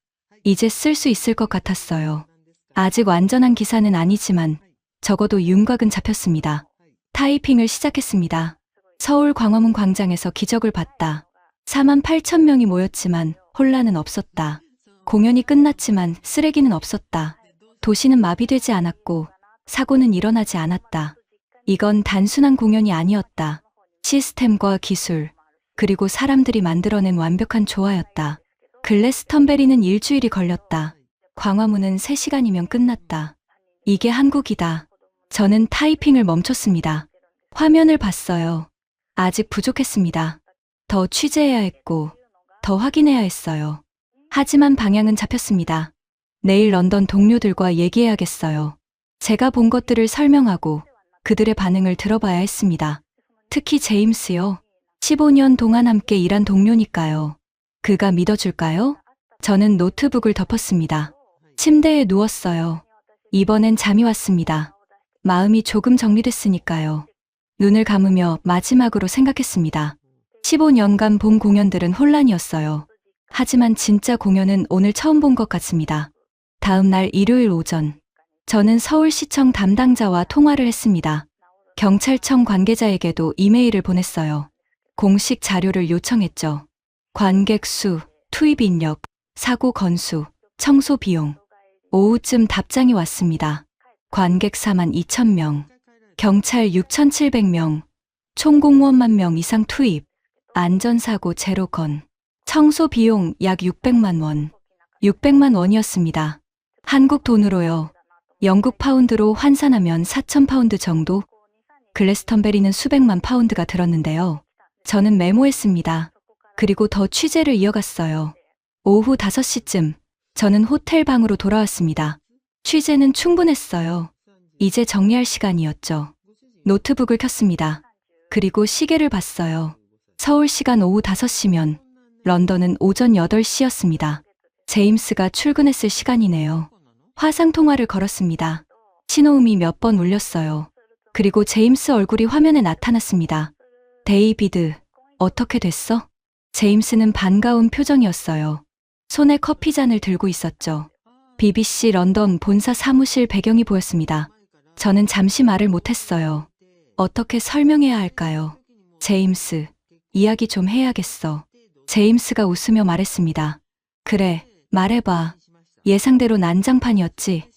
이제 쓸 수 있을 것 같았어요. 아직 완전한 기사는 아니지만 적어도 윤곽은 잡혔습니다. 타이핑을 시작했습니다. 서울 광화문 광장에서 기적을 봤다. 4만 8천 명이 모였지만 혼란은 없었다. 공연이 끝났지만 쓰레기는 없었다. 도시는 마비되지 않았고 사고는 일어나지 않았다. 이건 단순한 공연이 아니었다. 시스템과 기술, 그리고 사람들이 만들어낸 완벽한 조화였다. 글래스턴베리는 일주일이 걸렸다. 광화문은 3시간이면 끝났다. 이게 한국이다. 저는 타이핑을 멈췄습니다. 화면을 봤어요. 아직 부족했습니다. 더 취재해야 했고, 더 확인해야 했어요. 하지만 방향은 잡혔습니다. 내일 런던 동료들과 얘기해야겠어요. 제가 본 것들을 설명하고 그들의 반응을 들어봐야 했습니다. 특히 제임스요. 15년 동안 함께 일한 동료니까요. 그가 믿어줄까요? 저는 노트북을 덮었습니다. 침대에 누웠어요. 이번엔 잠이 왔습니다. 마음이 조금 정리됐으니까요. 눈을 감으며 마지막으로 생각했습니다. 15년간 본 공연들은 혼란이었어요. 하지만 진짜 공연은 오늘 처음 본 것 같습니다. 다음 날 일요일 오전, 저는 서울시청 담당자와 통화를 했습니다. 경찰청 관계자에게도 이메일을 보냈어요. 공식 자료를 요청했죠. 관객 수, 투입 인력, 사고 건수, 청소 비용. 오후쯤 답장이 왔습니다. 관객 4만 2천 명, 경찰 6,700명, 총공무원 1명 이상 투입, 안전사고 0건, 청소 비용 약 600만 원. 600만 원이었습니다. 한국 돈으로요. 영국 파운드로 환산하면 4천 파운드 정도? 글래스턴베리는 수백만 파운드가 들었는데요. 저는 메모했습니다. 그리고 더 취재를 이어갔어요. 오후 5시쯤 저는 호텔 방으로 돌아왔습니다. 취재는 충분했어요. 이제 정리할 시간이었죠. 노트북을 켰습니다. 그리고 시계를 봤어요. 서울 시간 오후 5시면 런던은 오전 8시였습니다. 제임스가 출근했을 시간이네요. 화상통화를 걸었습니다. 신호음이 몇 번 울렸어요. 그리고 제임스 얼굴이 화면에 나타났습니다. 데이비드, 어떻게 됐어? 제임스는 반가운 표정이었어요. 손에 커피잔을 들고 있었죠. BBC 런던 본사 사무실 배경이 보였습니다. 저는 잠시 말을 못했어요. 어떻게 설명해야 할까요? 제임스, 이야기 좀 해야겠어. 제임스가 웃으며 말했습니다. 그래, 말해봐. 예상대로 난장판이었지.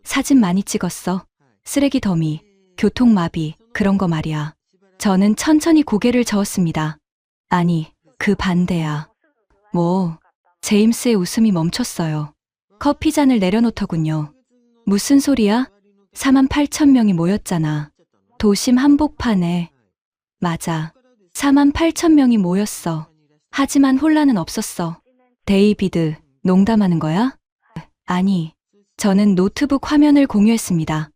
사진 많이 찍었어. 쓰레기 더미, 교통마비, 그런 거 말이야. 저는 천천히 고개를 저었습니다. 아니, 그 반대야. 뭐, 제임스의 웃음이 멈췄어요. 커피잔을 내려놓더군요. 무슨 소리야? 4만 8천 명이 모였잖아. 도심 한복판에. 맞아. 4만 8천 명이 모였어. 하지만 혼란은 없었어. 데이비드, 농담하는 거야? 아니, 저는 노트북 화면을 공유했습니다.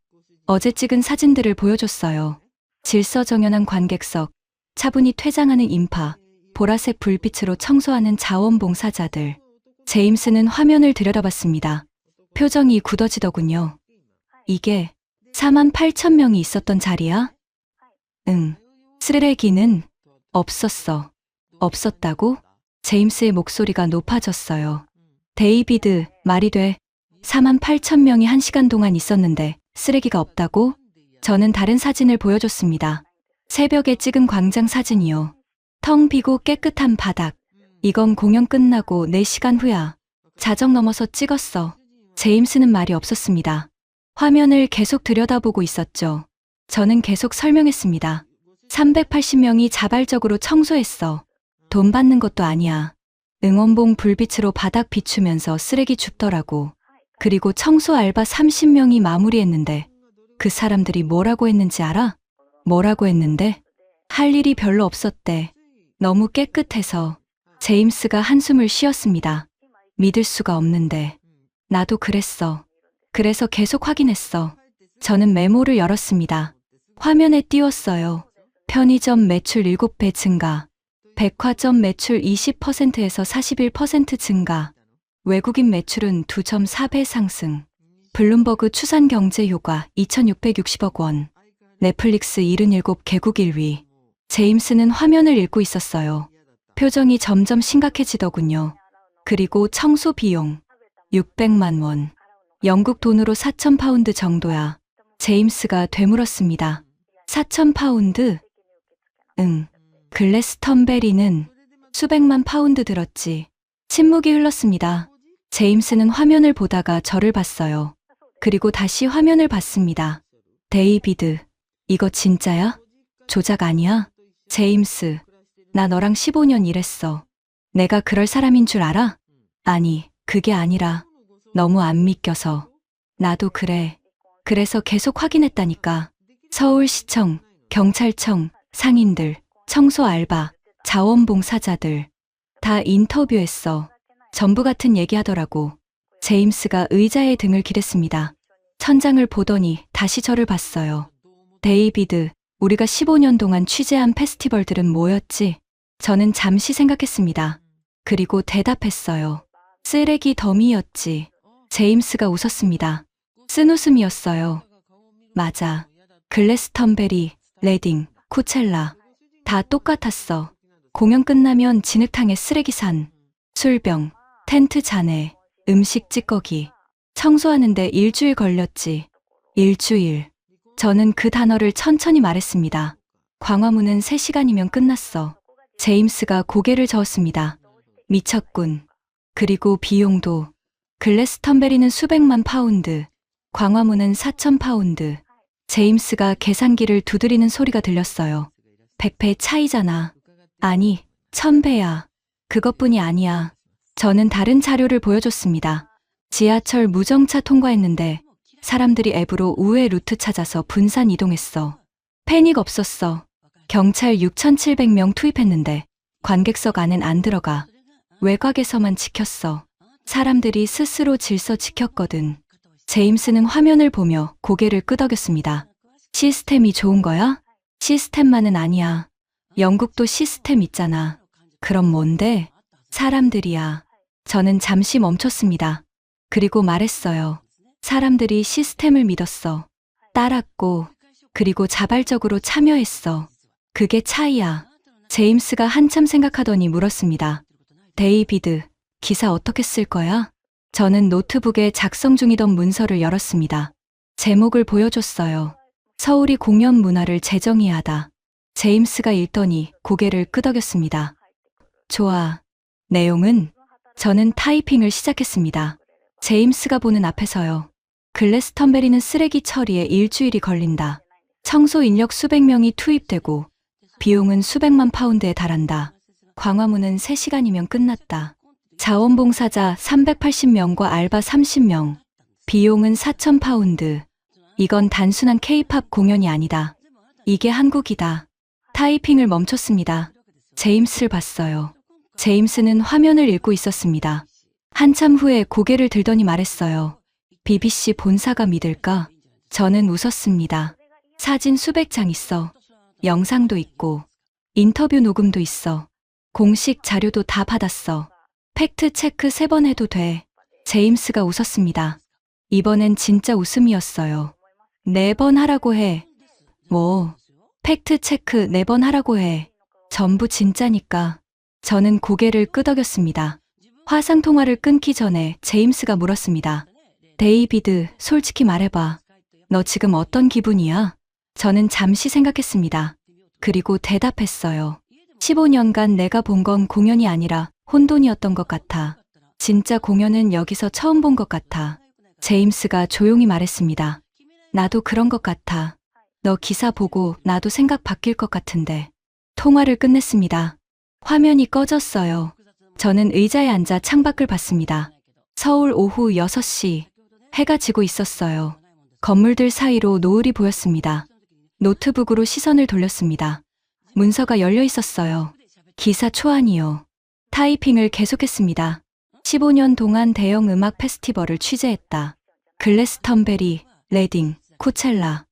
어제 찍은 사진들을 보여줬어요. 질서정연한 관객석, 차분히 퇴장하는 인파, 보라색 불빛으로 청소하는 자원봉사자들. 제임스는 화면을 들여다봤습니다. 표정이 굳어지더군요. 이게 4만 8천 명이 있었던 자리야? 응. 쓰레기는 없었어. 없었다고? 제임스의 목소리가 높아졌어요. 데이비드, 말이 돼. 4만 8천 명이 1시간 동안 있었는데 쓰레기가 없다고? 저는 다른 사진을 보여줬습니다. 새벽에 찍은 광장 사진이요. 텅 비고 깨끗한 바닥. 이건 공연 끝나고 4시간 후야. 자정 넘어서 찍었어. 제임스는 말이 없었습니다. 화면을 계속 들여다보고 있었죠. 저는 계속 설명했습니다. 380명이 자발적으로 청소했어. 돈 받는 것도 아니야. 응원봉 불빛으로 바닥 비추면서 쓰레기 줍더라고. 그리고 청소 알바 30명이 마무리했는데 그 사람들이 뭐라고 했는지 알아? 뭐라고 했는데? 할 일이 별로 없었대. 너무 깨끗해서. 제임스가 한숨을 쉬었습니다. 믿을 수가 없는데. 나도 그랬어. 그래서 계속 확인했어. 저는 메모를 열었습니다. 화면에 띄웠어요. 편의점 매출 7배 증가. 백화점 매출 20%에서 41% 증가. 외국인 매출은 2.4배 상승. 블룸버그 추산 경제 효과 2,660억 원. 넷플릭스 77개국 1위. 제임스는 화면을 읽고 있었어요. 표정이 점점 심각해지더군요. 그리고 청소 비용 600만 원. 영국 돈으로 4,000파운드 정도야. 제임스가 되물었습니다. 4,000파운드? 응. 글래스턴베리는 수백만 파운드 들었지. 침묵이 흘렀습니다. 제임스는 화면을 보다가 저를 봤어요. 그리고 다시 화면을 봤습니다. 데이비드, 이거 진짜야? 조작 아니야? 제임스, 나 너랑 15년 일했어. 내가 그럴 사람인 줄 알아? 아니, 그게 아니라 너무 안 믿겨서. 나도 그래. 그래서 계속 확인했다니까. 서울시청, 경찰청, 상인들, 청소 알바, 자원봉사자들 다 인터뷰했어. 전부 같은 얘기하더라고. 제임스가 의자에 등을 기댔습니다. 천장을 보더니 다시 저를 봤어요. 데이비드, 우리가 15년 동안 취재한 페스티벌들은 뭐였지? 저는 잠시 생각했습니다. 그리고 대답했어요. 쓰레기 더미였지. 제임스가 웃었습니다. 쓴웃음이었어요. 맞아. 글래스턴베리, 레딩, 코첼라 다 똑같았어. 공연 끝나면 진흙탕에 쓰레기산, 술병, 텐트 잔해, 음식 찌꺼기. 청소하는데 일주일 걸렸지. 일주일. 저는 그 단어를 천천히 말했습니다. 광화문은 3시간이면 끝났어. 제임스가 고개를 저었습니다. 미쳤군. 그리고 비용도. 글래스턴베리는 수백만 파운드. 광화문은 4,000파운드. 제임스가 계산기를 두드리는 소리가 들렸어요. 100배 차이잖아. 아니, 1000배야. 그것뿐이 아니야. 저는 다른 자료를 보여줬습니다. 지하철 무정차 통과했는데 사람들이 앱으로 우회 루트 찾아서 분산 이동했어. 패닉 없었어. 경찰 6,700명 투입했는데 관객석 안엔 안 들어가. 외곽에서만 지켰어. 사람들이 스스로 질서 지켰거든. 제임스는 화면을 보며 고개를 끄덕였습니다. 시스템이 좋은 거야? 시스템만은 아니야. 영국도 시스템 있잖아. 그럼 뭔데? 사람들이야. 저는 잠시 멈췄습니다. 그리고 말했어요. 사람들이 시스템을 믿었어. 따랐고, 그리고 자발적으로 참여했어. 그게 차이야. 제임스가 한참 생각하더니 물었습니다. 데이비드, 기사 어떻게 쓸 거야? 저는 노트북에 작성 중이던 문서를 열었습니다. 제목을 보여줬어요. 서울이 공연 문화를 재정의하다. 제임스가 읽더니 고개를 끄덕였습니다. 좋아. 내용은? 저는 타이핑을 시작했습니다. 제임스가 보는 앞에서요. 글래스턴베리는 쓰레기 처리에 일주일이 걸린다. 청소 인력 수백 명이 투입되고 비용은 수백만 파운드에 달한다. 광화문은 3시간이면 끝났다. 자원봉사자 380명과 알바 30명. 비용은 4,000파운드. 이건 단순한 K-팝 공연이 아니다. 이게 한국이다. 타이핑을 멈췄습니다. 제임스를 봤어요. 제임스는 화면을 읽고 있었습니다. 한참 후에 고개를 들더니 말했어요. BBC 본사가 믿을까? 저는 웃었습니다. 사진 수백 장 있어. 영상도 있고, 인터뷰 녹음도 있어. 공식 자료도 다 받았어. 팩트 체크 3번 해도 돼. 제임스가 웃었습니다. 이번엔 진짜 웃음이었어요. 4번 하라고 해. 뭐, 팩트 체크 4번 하라고 해. 전부 진짜니까. 저는 고개를 끄덕였습니다. 화상통화를 끊기 전에 제임스가 물었습니다. 데이비드, 솔직히 말해봐. 너 지금 어떤 기분이야? 저는 잠시 생각했습니다. 그리고 대답했어요. 15년간 내가 본 건 공연이 아니라 혼돈이었던 것 같아. 진짜 공연은 여기서 처음 본 것 같아. 제임스가 조용히 말했습니다. 나도 그런 것 같아. 너 기사 보고 나도 생각 바뀔 것 같은데. 통화를 끝냈습니다. 화면이 꺼졌어요. 저는 의자에 앉아 창밖을 봤습니다. 서울 오후 6시. 해가 지고 있었어요. 건물들 사이로 노을이 보였습니다. 노트북으로 시선을 돌렸습니다. 문서가 열려 있었어요. 기사 초안이요. 타이핑을 계속했습니다. 15년 동안 대형 음악 페스티벌을 취재했다. 글래스턴베리, 레딩, 코첼라.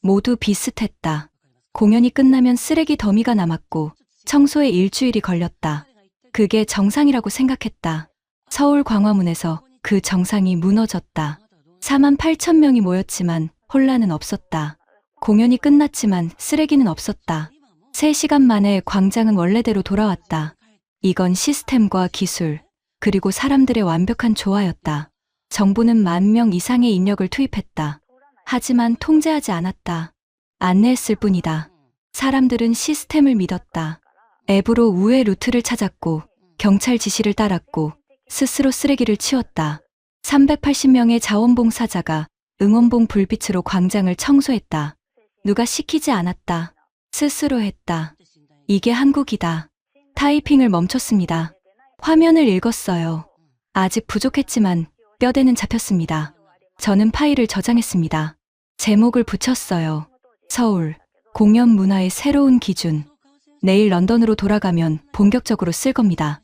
모두 비슷했다. 공연이 끝나면 쓰레기 더미가 남았고 청소에 일주일이 걸렸다. 그게 정상이라고 생각했다. 서울 광화문에서 그 정상이 무너졌다. 4만 8천 명이 모였지만 혼란은 없었다. 공연이 끝났지만 쓰레기는 없었다. 3시간 만에 광장은 원래대로 돌아왔다. 이건 시스템과 기술, 그리고 사람들의 완벽한 조화였다. 정부는 10,000명 이상의 인력을 투입했다. 하지만 통제하지 않았다. 안내했을 뿐이다. 사람들은 시스템을 믿었다. 앱으로 우회 루트를 찾았고, 경찰 지시를 따랐고, 스스로 쓰레기를 치웠다. 380명의 자원봉사자가 응원봉 불빛으로 광장을 청소했다. 누가 시키지 않았다. 스스로 했다. 이게 한국이다. 타이핑을 멈췄습니다. 화면을 읽었어요. 아직 부족했지만 뼈대는 잡혔습니다. 저는 파일을 저장했습니다. 제목을 붙였어요. 서울, 공연 문화의 새로운 기준. 내일 런던으로 돌아가면 본격적으로 쓸 겁니다.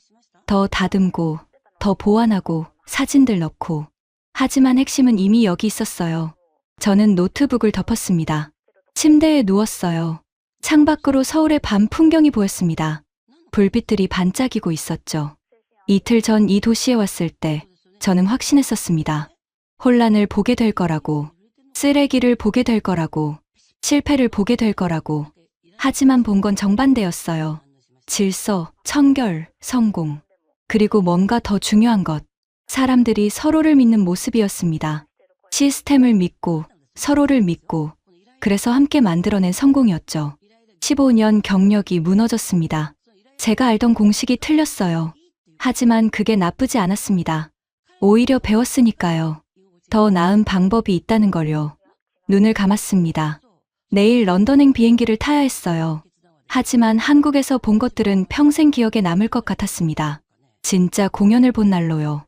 더 다듬고, 더 보완하고, 사진들 넣고. 하지만 핵심은 이미 여기 있었어요. 저는 노트북을 덮었습니다. 침대에 누웠어요. 창밖으로 서울의 밤 풍경이 보였습니다. 불빛들이 반짝이고 있었죠. 이틀 전 이 도시에 왔을 때 저는 확신했었습니다. 혼란을 보게 될 거라고, 쓰레기를 보게 될 거라고, 실패를 보게 될 거라고. 하지만 본 건 정반대였어요. 질서, 청결, 성공. 그리고 뭔가 더 중요한 것. 사람들이 서로를 믿는 모습이었습니다. 시스템을 믿고, 서로를 믿고, 그래서 함께 만들어낸 성공이었죠. 15년 경력이 무너졌습니다. 제가 알던 공식이 틀렸어요. 하지만 그게 나쁘지 않았습니다. 오히려 배웠으니까요. 더 나은 방법이 있다는 걸요. 눈을 감았습니다. 내일 런던행 비행기를 타야 했어요. 하지만 한국에서 본 것들은 평생 기억에 남을 것 같았습니다. 진짜 공연을 본 날로요.